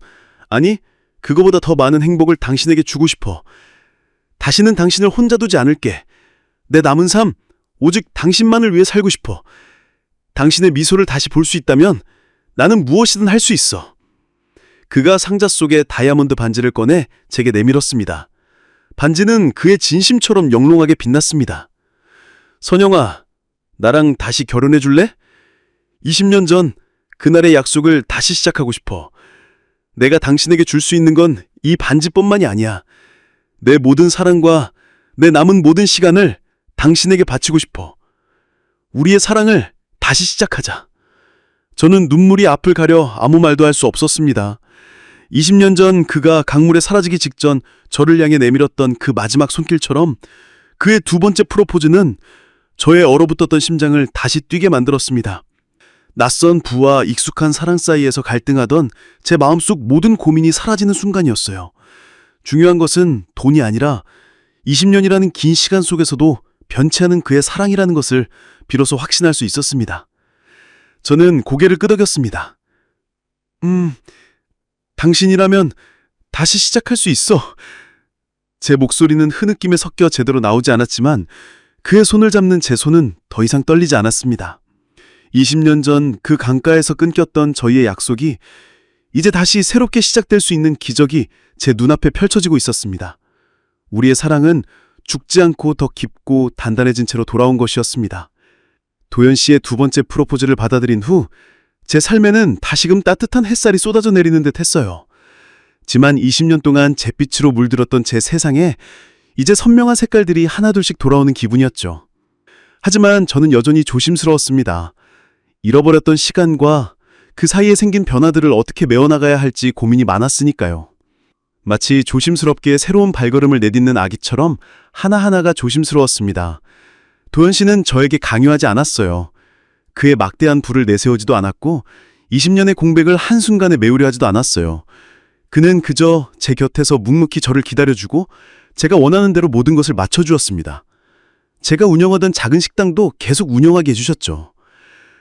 아니, 그거보다 더 많은 행복을 당신에게 주고 싶어. 다시는 당신을 혼자 두지 않을게. 내 남은 삶, 오직 당신만을 위해 살고 싶어. 당신의 미소를 다시 볼 수 있다면 나는 무엇이든 할 수 있어. 그가 상자 속에 다이아몬드 반지를 꺼내 제게 내밀었습니다. 반지는 그의 진심처럼 영롱하게 빛났습니다. 선영아, 나랑 다시 결혼해 줄래? 20년 전 그날의 약속을 다시 시작하고 싶어. 내가 당신에게 줄 수 있는 건 이 반지뿐만이 아니야. 내 모든 사랑과 내 남은 모든 시간을 당신에게 바치고 싶어. 우리의 사랑을 다시 시작하자. 저는 눈물이 앞을 가려 아무 말도 할 수 없었습니다. 20년 전 그가 강물에 사라지기 직전 저를 향해 내밀었던 그 마지막 손길처럼 그의 두 번째 프로포즈는 저의 얼어붙었던 심장을 다시 뛰게 만들었습니다. 낯선 부와 익숙한 사랑 사이에서 갈등하던 제 마음속 모든 고민이 사라지는 순간이었어요. 중요한 것은 돈이 아니라 20년이라는 긴 시간 속에서도 변치 않은 그의 사랑이라는 것을 비로소 확신할 수 있었습니다. 저는 고개를 끄덕였습니다. 당신이라면 다시 시작할 수 있어. 제 목소리는 흐느낌에 섞여 제대로 나오지 않았지만 그의 손을 잡는 제 손은 더 이상 떨리지 않았습니다. 20년 전 그 강가에서 끊겼던 저희의 약속이 이제 다시 새롭게 시작될 수 있는 기적이 제 눈앞에 펼쳐지고 있었습니다. 우리의 사랑은 죽지 않고 더 깊고 단단해진 채로 돌아온 것이었습니다. 도연 씨의 두 번째 프로포즈를 받아들인 후 제 삶에는 다시금 따뜻한 햇살이 쏟아져 내리는 듯 했어요. 지만 20년 동안 잿빛으로 물들었던 제 세상에 이제 선명한 색깔들이 하나둘씩 돌아오는 기분이었죠. 하지만 저는 여전히 조심스러웠습니다. 잃어버렸던 시간과 그 사이에 생긴 변화들을 어떻게 메워나가야 할지 고민이 많았으니까요. 마치 조심스럽게 새로운 발걸음을 내딛는 아기처럼 하나하나가 조심스러웠습니다. 도연 씨는 저에게 강요하지 않았어요. 그의 막대한 부를 내세우지도 않았고 20년의 공백을 한순간에 메우려 하지도 않았어요. 그는 그저 제 곁에서 묵묵히 저를 기다려주고 제가 원하는 대로 모든 것을 맞춰주었습니다. 제가 운영하던 작은 식당도 계속 운영하게 해주셨죠.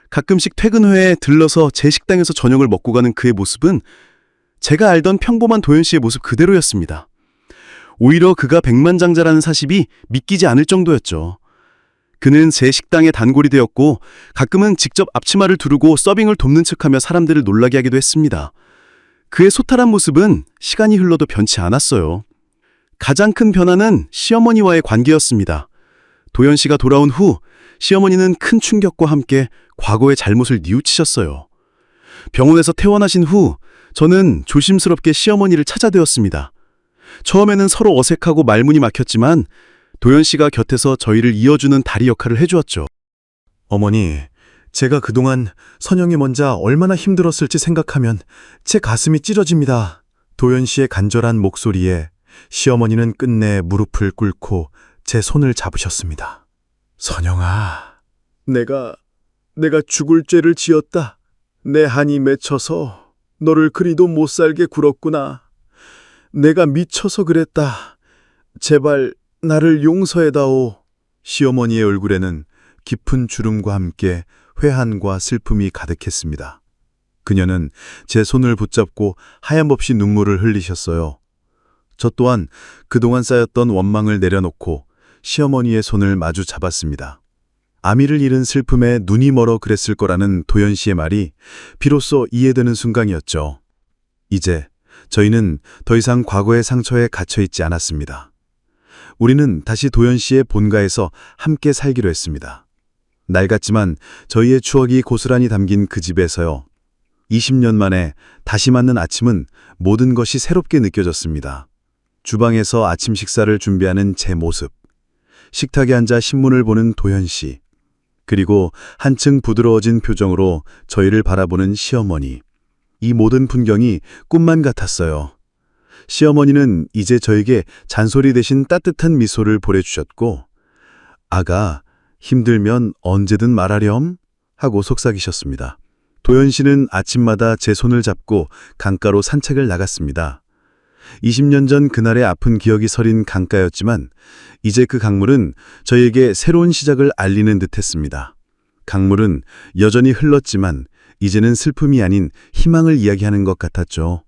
가끔씩 퇴근 후에 들러서 제 식당에서 저녁을 먹고 가는 그의 모습은 제가 알던 평범한 도연 씨의 모습 그대로였습니다. 오히려 그가 백만장자라는 사실이 믿기지 않을 정도였죠. 그는 제 식당의 단골이 되었고 가끔은 직접 앞치마를 두르고 서빙을 돕는 척하며 사람들을 놀라게 하기도 했습니다. 그의 소탈한 모습은 시간이 흘러도 변치 않았어요. 가장 큰 변화는 시어머니와의 관계였습니다. 도연 씨가 돌아온 후 시어머니는 큰 충격과 함께 과거의 잘못을 뉘우치셨어요. 병원에서 퇴원하신 후 저는 조심스럽게 시어머니를 찾아되었습니다. 처음에는 서로 어색하고 말문이 막혔지만 도연 씨가 곁에서 저희를 이어주는 다리 역할을 해주었죠. 어머니, 제가 그동안 선영이 먼저 얼마나 힘들었을지 생각하면 제 가슴이 찢어집니다. 도연 씨의 간절한 목소리에 시어머니는 끝내 무릎을 꿇고 제 손을 잡으셨습니다. 선영아, 내가 죽을 죄를 지었다. 내 한이 맺혀서 너를 그리도 못 살게 굴었구나. 내가 미쳐서 그랬다. 제발 나를 용서해다오. 시어머니의 얼굴에는 깊은 주름과 함께 회한과 슬픔이 가득했습니다. 그녀는 제 손을 붙잡고 하염없이 눈물을 흘리셨어요. 저 또한 그동안 쌓였던 원망을 내려놓고 시어머니의 손을 마주 잡았습니다. 아미를 잃은 슬픔에 눈이 멀어 그랬을 거라는 도연 씨의 말이 비로소 이해되는 순간이었죠. 이제 저희는 더 이상 과거의 상처에 갇혀있지 않았습니다. 우리는 다시 도연 씨의 본가에서 함께 살기로 했습니다. 낡았지만 저희의 추억이 고스란히 담긴 그 집에서요. 20년 만에 다시 맞는 아침은 모든 것이 새롭게 느껴졌습니다. 주방에서 아침 식사를 준비하는 제 모습, 식탁에 앉아 신문을 보는 도연 씨, 그리고 한층 부드러워진 표정으로 저희를 바라보는 시어머니. 이 모든 풍경이 꿈만 같았어요. 시어머니는 이제 저에게 잔소리 대신 따뜻한 미소를 보내주셨고, 아가, 힘들면 언제든 말하렴? 하고 속삭이셨습니다. 도연 씨는 아침마다 제 손을 잡고 강가로 산책을 나갔습니다. 20년 전 그날의 아픈 기억이 서린 강가였지만 이제 그 강물은 저희에게 새로운 시작을 알리는 듯했습니다. 강물은 여전히 흘렀지만 이제는 슬픔이 아닌 희망을 이야기하는 것 같았죠.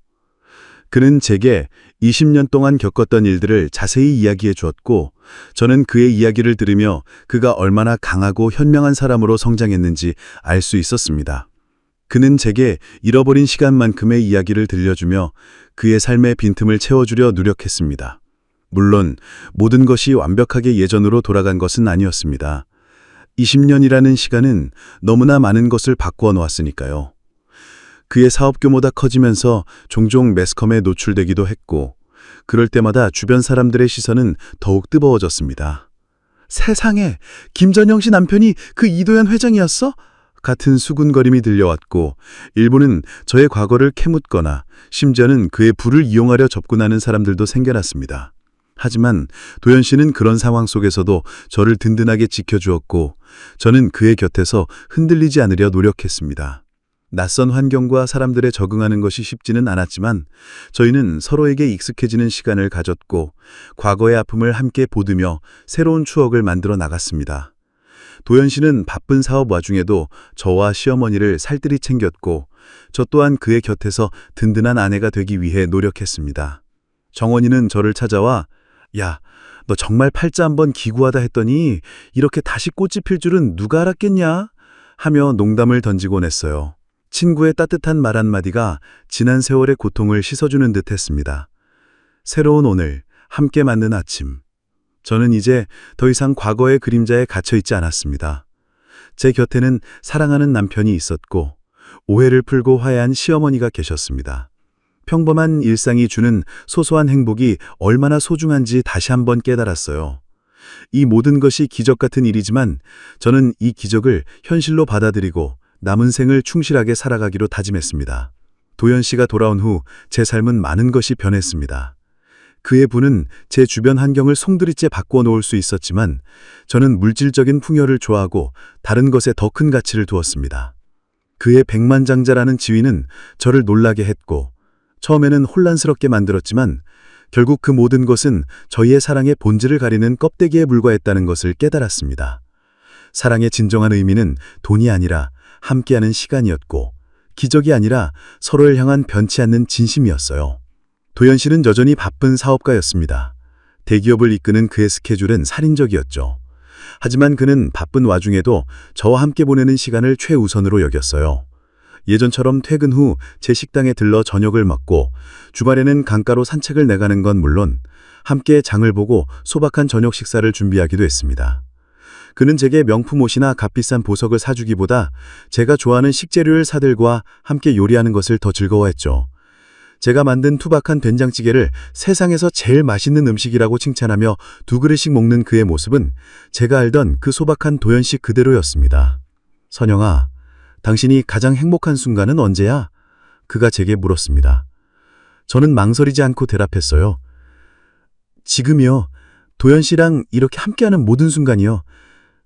그는 제게 20년 동안 겪었던 일들을 자세히 이야기해 주었고 저는 그의 이야기를 들으며 그가 얼마나 강하고 현명한 사람으로 성장했는지 알 수 있었습니다. 그는 제게 잃어버린 시간만큼의 이야기를 들려주며 그의 삶의 빈틈을 채워주려 노력했습니다. 물론 모든 것이 완벽하게 예전으로 돌아간 것은 아니었습니다. 20년이라는 시간은 너무나 많은 것을 바꾸어 놓았으니까요. 그의 사업 규모가 커지면서 종종 매스컴에 노출되기도 했고 그럴 때마다 주변 사람들의 시선은 더욱 뜨거워졌습니다. 세상에, 김전영 씨 남편이 그 이도현 회장이었어? 같은 수군거림이 들려왔고 일부는 저의 과거를 캐묻거나 심지어는 그의 부를 이용하려 접근하는 사람들도 생겨났습니다. 하지만 도연 씨는 그런 상황 속에서도 저를 든든하게 지켜주었고 저는 그의 곁에서 흔들리지 않으려 노력했습니다. 낯선 환경과 사람들에 적응하는 것이 쉽지는 않았지만 저희는 서로에게 익숙해지는 시간을 가졌고 과거의 아픔을 함께 보듬며 새로운 추억을 만들어 나갔습니다. 도연 씨는 바쁜 사업 와중에도 저와 시어머니를 살뜰히 챙겼고 저 또한 그의 곁에서 든든한 아내가 되기 위해 노력했습니다. 정원이는 저를 찾아와 야, 너 정말 팔자 한번 기구하다 했더니 이렇게 다시 꽃이 필 줄은 누가 알았겠냐? 하며 농담을 던지곤 했어요. 친구의 따뜻한 말 한마디가 지난 세월의 고통을 씻어주는 듯 했습니다. 새로운 오늘, 함께 맞는 아침. 저는 이제 더 이상 과거의 그림자에 갇혀있지 않았습니다. 제 곁에는 사랑하는 남편이 있었고 오해를 풀고 화해한 시어머니가 계셨습니다. 평범한 일상이 주는 소소한 행복이 얼마나 소중한지 다시 한번 깨달았어요. 이 모든 것이 기적 같은 일이지만 저는 이 기적을 현실로 받아들이고 남은 생을 충실하게 살아가기로 다짐했습니다. 도연 씨가 돌아온 후 제 삶은 많은 것이 변했습니다. 그의 부는 제 주변 환경을 송두리째 바꾸어 놓을 수 있었지만 저는 물질적인 풍요를 좋아하고 다른 것에 더 큰 가치를 두었습니다. 그의 백만장자라는 지위는 저를 놀라게 했고 처음에는 혼란스럽게 만들었지만 결국 그 모든 것은 저희의 사랑의 본질을 가리는 껍데기에 불과했다는 것을 깨달았습니다. 사랑의 진정한 의미는 돈이 아니라 함께하는 시간이었고 기적이 아니라 서로를 향한 변치 않는 진심이었어요. 도연 씨는 여전히 바쁜 사업가였습니다. 대기업을 이끄는 그의 스케줄은 살인적이었죠. 하지만 그는 바쁜 와중에도 저와 함께 보내는 시간을 최우선으로 여겼어요. 예전처럼 퇴근 후 제 식당에 들러 저녁을 먹고 주말에는 강가로 산책을 나가는 건 물론 함께 장을 보고 소박한 저녁 식사를 준비하기도 했습니다. 그는 제게 명품 옷이나 값비싼 보석을 사주기보다 제가 좋아하는 식재료를 사들과 함께 요리하는 것을 더 즐거워했죠. 제가 만든 투박한 된장찌개를 세상에서 제일 맛있는 음식이라고 칭찬하며 2그릇씩 먹는 그의 모습은 제가 알던 그 소박한 도연 씨 그대로였습니다. 선영아, 당신이 가장 행복한 순간은 언제야? 그가 제게 물었습니다. 저는 망설이지 않고 대답했어요. 지금이요. 도연 씨랑 이렇게 함께하는 모든 순간이요.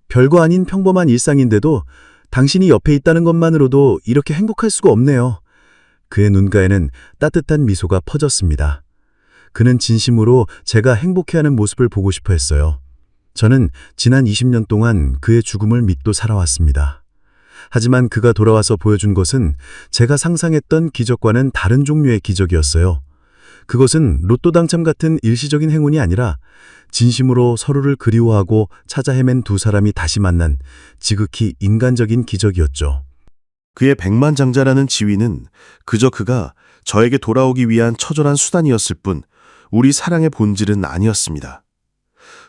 별거 아닌 평범한 일상인데도 당신이 옆에 있다는 것만으로도 이렇게 행복할 수가 없네요. 그의 눈가에는 따뜻한 미소가 퍼졌습니다. 그는 진심으로 제가 행복해하는 모습을 보고 싶어 했어요. 저는 지난 20년 동안 그의 죽음을 믿고 살아왔습니다. 하지만 그가 돌아와서 보여준 것은 제가 상상했던 기적과는 다른 종류의 기적이었어요. 그것은 로또 당첨 같은 일시적인 행운이 아니라 진심으로 서로를 그리워하고 찾아 헤맨 두 사람이 다시 만난 지극히 인간적인 기적이었죠. 그의 백만장자라는 지위는 그저 그가 저에게 돌아오기 위한 처절한 수단이었을 뿐 우리 사랑의 본질은 아니었습니다.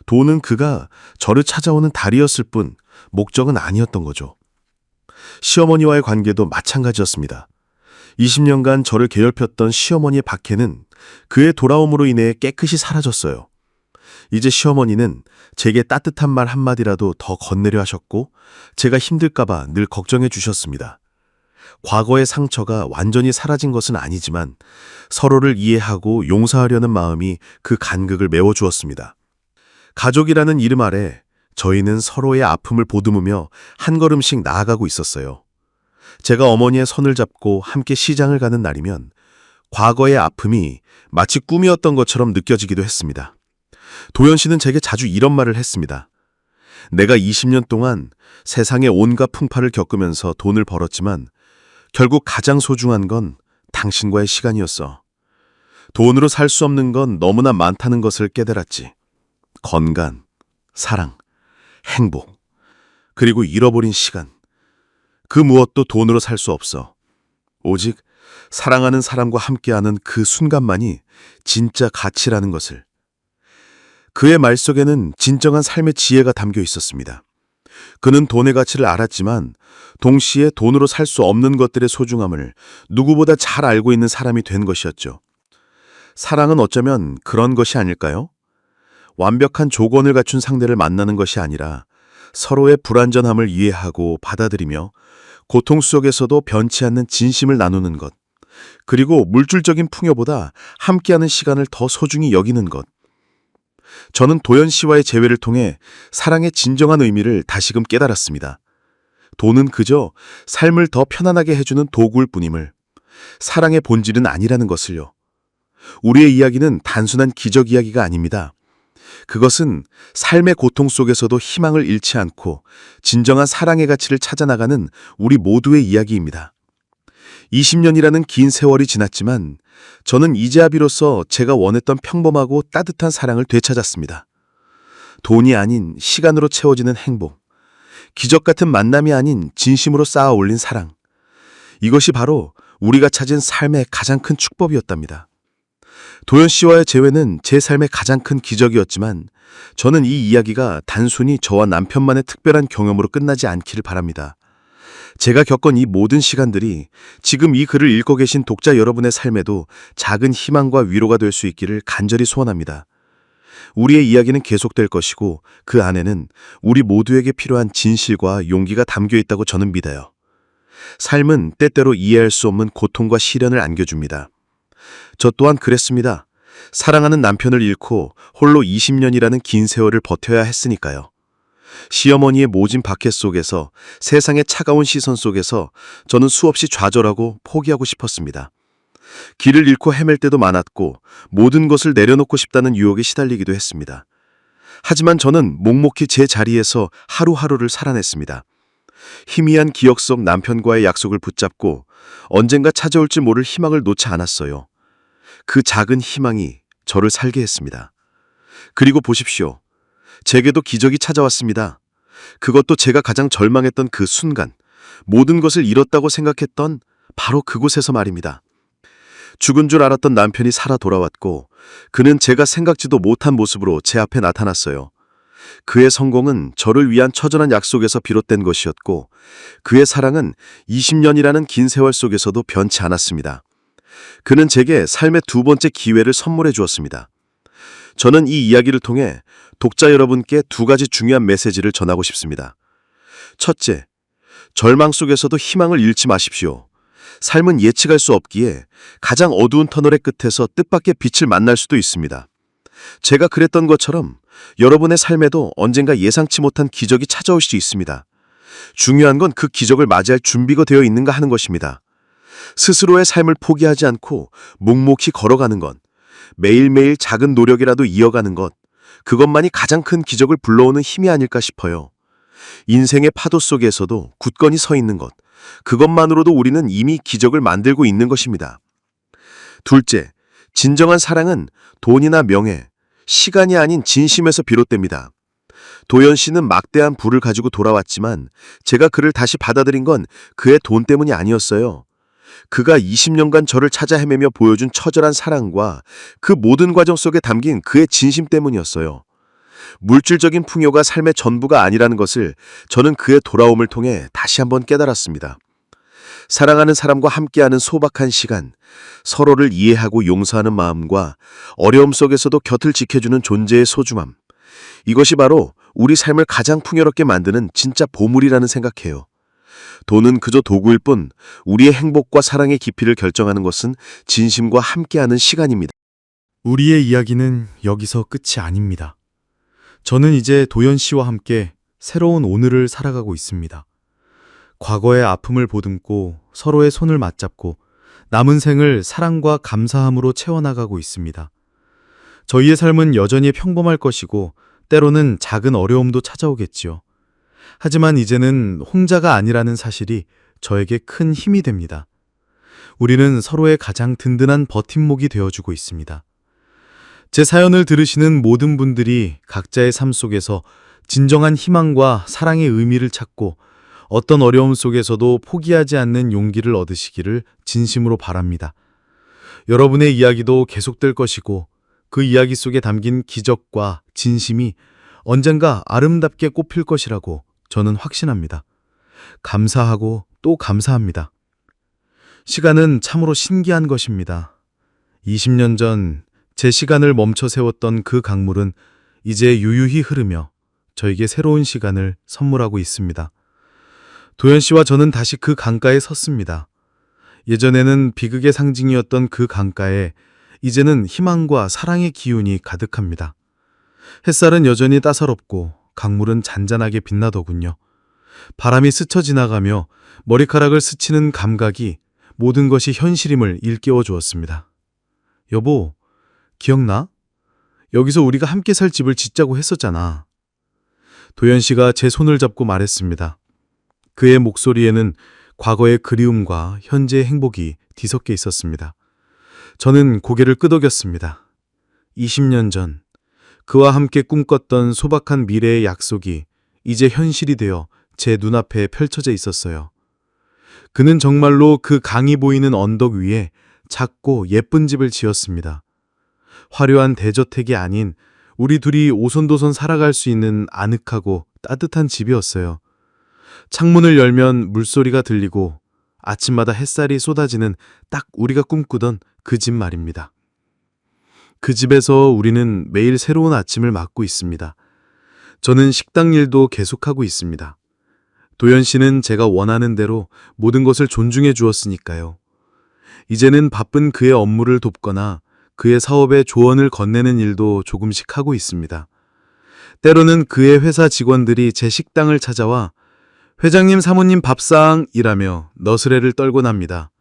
돈은 그가 저를 찾아오는 달이었을 뿐 목적은 아니었던 거죠. 시어머니와의 관계도 마찬가지였습니다. 20년간 저를 괴롭혔던 시어머니의 박해는 그의 돌아옴으로 인해 깨끗이 사라졌어요. 이제 시어머니는 제게 따뜻한 말 한마디라도 더 건네려 하셨고 제가 힘들까봐 늘 걱정해 주셨습니다. 과거의 상처가 완전히 사라진 것은 아니지만 서로를 이해하고 용서하려는 마음이 그 간극을 메워주었습니다. 가족이라는 이름 아래 저희는 서로의 아픔을 보듬으며 한 걸음씩 나아가고 있었어요. 제가 어머니의 손을 잡고 함께 시장을 가는 날이면 과거의 아픔이 마치 꿈이었던 것처럼 느껴지기도 했습니다. 도연 씨는 제게 자주 이런 말을 했습니다. 내가 20년 동안 세상의 온갖 풍파를 겪으면서 돈을 벌었지만 결국 가장 소중한 건 당신과의 시간이었어. 돈으로 살 수 없는 건 너무나 많다는 것을 깨달았지. 건강, 사랑, 행복, 그리고 잃어버린 시간. 그 무엇도 돈으로 살 수 없어. 오직 사랑하는 사람과 함께하는 그 순간만이 진짜 가치라는 것을. 그의 말 속에는 진정한 삶의 지혜가 담겨 있었습니다. 그는 돈의 가치를 알았지만 동시에 돈으로 살 수 없는 것들의 소중함을 누구보다 잘 알고 있는 사람이 된 것이었죠. 사랑은 어쩌면 그런 것이 아닐까요? 완벽한 조건을 갖춘 상대를 만나는 것이 아니라 서로의 불완전함을 이해하고 받아들이며 고통 속에서도 변치 않는 진심을 나누는 것, 그리고 물질적인 풍요보다 함께하는 시간을 더 소중히 여기는 것. 저는 도연 씨와의 재회를 통해 사랑의 진정한 의미를 다시금 깨달았습니다. 돈은 그저 삶을 더 편안하게 해주는 도구일 뿐임을, 사랑의 본질은 아니라는 것을요. 우리의 이야기는 단순한 기적 이야기가 아닙니다. 그것은 삶의 고통 속에서도 희망을 잃지 않고 진정한 사랑의 가치를 찾아나가는 우리 모두의 이야기입니다. 20년이라는 긴 세월이 지났지만 저는 이제야 비로소 제가 원했던 평범하고 따뜻한 사랑을 되찾았습니다. 돈이 아닌 시간으로 채워지는 행복, 기적 같은 만남이 아닌 진심으로 쌓아 올린 사랑. 이것이 바로 우리가 찾은 삶의 가장 큰 축복이었답니다. 도연 씨와의 재회는 제 삶의 가장 큰 기적이었지만 저는 이 이야기가 단순히 저와 남편만의 특별한 경험으로 끝나지 않기를 바랍니다. 제가 겪은 이 모든 시간들이 지금 이 글을 읽고 계신 독자 여러분의 삶에도 작은 희망과 위로가 될 수 있기를 간절히 소원합니다. 우리의 이야기는 계속될 것이고 그 안에는 우리 모두에게 필요한 진실과 용기가 담겨 있다고 저는 믿어요. 삶은 때때로 이해할 수 없는 고통과 시련을 안겨줍니다. 저 또한 그랬습니다. 사랑하는 남편을 잃고 홀로 20년이라는 긴 세월을 버텨야 했으니까요. 시어머니의 모진 박해 속에서, 세상의 차가운 시선 속에서 저는 수없이 좌절하고 포기하고 싶었습니다. 길을 잃고 헤맬 때도 많았고 모든 것을 내려놓고 싶다는 유혹에 시달리기도 했습니다. 하지만 저는 묵묵히 제 자리에서 하루하루를 살아냈습니다. 희미한 기억 속 남편과의 약속을 붙잡고 언젠가 찾아올지 모를 희망을 놓지 않았어요. 그 작은 희망이 저를 살게 했습니다. 그리고 보십시오. 제게도 기적이 찾아왔습니다. 그것도 제가 가장 절망했던 그 순간, 모든 것을 잃었다고 생각했던 바로 그곳에서 말입니다. 죽은 줄 알았던 남편이 살아 돌아왔고 그는 제가 생각지도 못한 모습으로 제 앞에 나타났어요. 그의 성공은 저를 위한 처절한 약속에서 비롯된 것이었고 그의 사랑은 20년이라는 긴 세월 속에서도 변치 않았습니다. 그는 제게 삶의 두 번째 기회를 선물해 주었습니다. 저는 이 이야기를 통해 독자 여러분께 두 가지 중요한 메시지를 전하고 싶습니다. 첫째, 절망 속에서도 희망을 잃지 마십시오. 삶은 예측할 수 없기에 가장 어두운 터널의 끝에서 뜻밖의 빛을 만날 수도 있습니다. 제가 그랬던 것처럼 여러분의 삶에도 언젠가 예상치 못한 기적이 찾아올 수 있습니다. 중요한 건 그 기적을 맞이할 준비가 되어 있는가 하는 것입니다. 스스로의 삶을 포기하지 않고 묵묵히 걸어가는 것, 매일매일 작은 노력이라도 이어가는 것, 그것만이 가장 큰 기적을 불러오는 힘이 아닐까 싶어요. 인생의 파도 속에서도 굳건히 서 있는 것, 그것만으로도 우리는 이미 기적을 만들고 있는 것입니다. 둘째, 진정한 사랑은 돈이나 명예, 시간이 아닌 진심에서 비롯됩니다. 도연 씨는 막대한 부를 가지고 돌아왔지만 제가 그를 다시 받아들인 건 그의 돈 때문이 아니었어요. 그가 20년간 저를 찾아 헤매며 보여준 처절한 사랑과 그 모든 과정 속에 담긴 그의 진심 때문이었어요. 물질적인 풍요가 삶의 전부가 아니라는 것을 저는 그의 돌아옴을 통해 다시 한번 깨달았습니다. 사랑하는 사람과 함께하는 소박한 시간, 서로를 이해하고 용서하는 마음과 어려움 속에서도 곁을 지켜주는 존재의 소중함, 이것이 바로 우리 삶을 가장 풍요롭게 만드는 진짜 보물이라는 생각해요. 돈은 그저 도구일 뿐 우리의 행복과 사랑의 깊이를 결정하는 것은 진심과 함께하는 시간입니다. 우리의 이야기는 여기서 끝이 아닙니다. 저는 이제 도연 씨와 함께 새로운 오늘을 살아가고 있습니다. 과거의 아픔을 보듬고 서로의 손을 맞잡고 남은 생을 사랑과 감사함으로 채워나가고 있습니다. 저희의 삶은 여전히 평범할 것이고 때로는 작은 어려움도 찾아오겠지요. 하지만 이제는 혼자가 아니라는 사실이 저에게 큰 힘이 됩니다. 우리는 서로의 가장 든든한 버팀목이 되어주고 있습니다. 제 사연을 들으시는 모든 분들이 각자의 삶 속에서 진정한 희망과 사랑의 의미를 찾고 어떤 어려움 속에서도 포기하지 않는 용기를 얻으시기를 진심으로 바랍니다. 여러분의 이야기도 계속될 것이고 그 이야기 속에 담긴 기적과 진심이 언젠가 아름답게 꽃필 것이라고 저는 확신합니다. 감사하고 또 감사합니다. 시간은 참으로 신기한 것입니다. 20년 전 제 시간을 멈춰 세웠던 그 강물은 이제 유유히 흐르며 저에게 새로운 시간을 선물하고 있습니다. 도연 씨와 저는 다시 그 강가에 섰습니다. 예전에는 비극의 상징이었던 그 강가에 이제는 희망과 사랑의 기운이 가득합니다. 햇살은 여전히 따사롭고 강물은 잔잔하게 빛나더군요. 바람이 스쳐 지나가며 머리카락을 스치는 감각이 모든 것이 현실임을 일깨워 주었습니다. 여보, 기억나? 여기서 우리가 함께 살 집을 짓자고 했었잖아. 도연 씨가 제 손을 잡고 말했습니다. 그의 목소리에는 과거의 그리움과 현재의 행복이 뒤섞여 있었습니다. 저는 고개를 끄덕였습니다. 20년 전 그와 함께 꿈꿨던 소박한 미래의 약속이 이제 현실이 되어 제 눈앞에 펼쳐져 있었어요. 그는 정말로 그 강이 보이는 언덕 위에 작고 예쁜 집을 지었습니다. 화려한 대저택이 아닌 우리 둘이 오손도손 살아갈 수 있는 아늑하고 따뜻한 집이었어요. 창문을 열면 물소리가 들리고 아침마다 햇살이 쏟아지는 딱 우리가 꿈꾸던 그 집 말입니다. 그 집에서 우리는 매일 새로운 아침을 맞고 있습니다. 저는 식당 일도 계속하고 있습니다. 도연 씨는 제가 원하는 대로 모든 것을 존중해 주었으니까요. 이제는 바쁜 그의 업무를 돕거나 그의 사업에 조언을 건네는 일도 조금씩 하고 있습니다. 때로는 그의 회사 직원들이 제 식당을 찾아와 회장님 사모님 밥상이라며 너스레를 떨곤 합니다.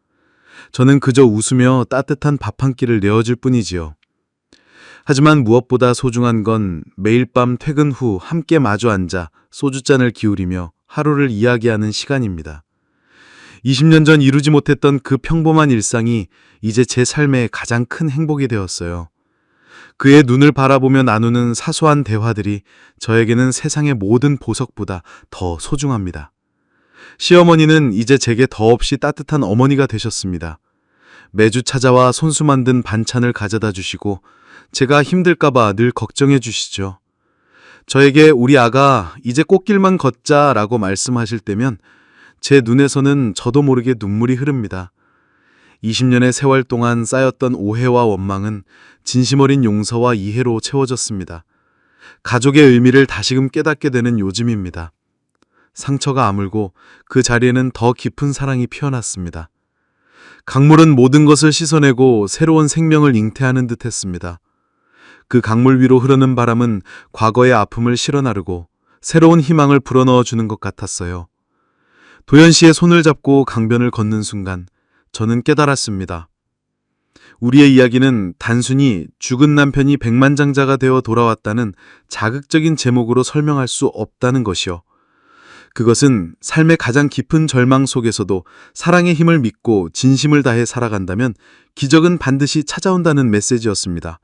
저는 그저 웃으며 따뜻한 밥 한 끼를 내어줄 뿐이지요. 하지만 무엇보다 소중한 건 매일 밤 퇴근 후 함께 마주 앉아 소주잔을 기울이며 하루를 이야기하는 시간입니다. 20년 전 이루지 못했던 그 평범한 일상이 이제 제 삶의 가장 큰 행복이 되었어요. 그의 눈을 바라보며 나누는 사소한 대화들이 저에게는 세상의 모든 보석보다 더 소중합니다. 시어머니는 이제 제게 더없이 따뜻한 어머니가 되셨습니다. 매주 찾아와 손수 만든 반찬을 가져다 주시고 제가 힘들까봐 늘 걱정해 주시죠. 저에게 우리 아가 이제 꽃길만 걷자라고 말씀하실 때면 제 눈에서는 저도 모르게 눈물이 흐릅니다. 20년의 세월 동안 쌓였던 오해와 원망은 진심 어린 용서와 이해로 채워졌습니다. 가족의 의미를 다시금 깨닫게 되는 요즘입니다. 상처가 아물고 그 자리에는 더 깊은 사랑이 피어났습니다. 강물은 모든 것을 씻어내고 새로운 생명을 잉태하는 듯 했습니다. 그 강물 위로 흐르는 바람은 과거의 아픔을 실어나르고 새로운 희망을 불어넣어 주는 것 같았어요. 도연 씨의 손을 잡고 강변을 걷는 순간 저는 깨달았습니다. 우리의 이야기는 단순히 죽은 남편이 백만장자가 되어 돌아왔다는 자극적인 제목으로 설명할 수 없다는 것이요. 그것은 삶의 가장 깊은 절망 속에서도 사랑의 힘을 믿고 진심을 다해 살아간다면 기적은 반드시 찾아온다는 메시지였습니다.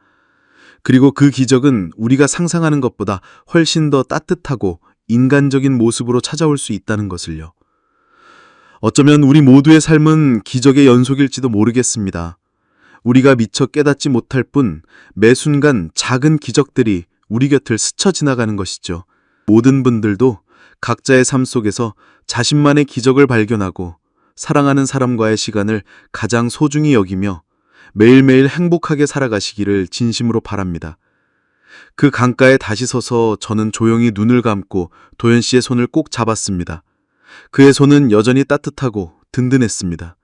그리고 그 기적은 우리가 상상하는 것보다 훨씬 더 따뜻하고 인간적인 모습으로 찾아올 수 있다는 것을요. 어쩌면 우리 모두의 삶은 기적의 연속일지도 모르겠습니다. 우리가 미처 깨닫지 못할 뿐 매 순간 작은 기적들이 우리 곁을 스쳐 지나가는 것이죠. 모든 분들도 각자의 삶 속에서 자신만의 기적을 발견하고 사랑하는 사람과의 시간을 가장 소중히 여기며 매일매일 행복하게 살아가시기를 진심으로 바랍니다. 그 강가에 다시 서서 저는 조용히 눈을 감고 도연 씨의 손을 꼭 잡았습니다. 그의 손은 여전히 따뜻하고 든든했습니다.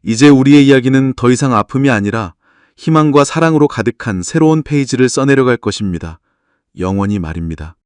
이제 우리의 이야기는 더 이상 아픔이 아니라 희망과 사랑으로 가득한 새로운 페이지를 써내려갈 것입니다. 영원히 말입니다.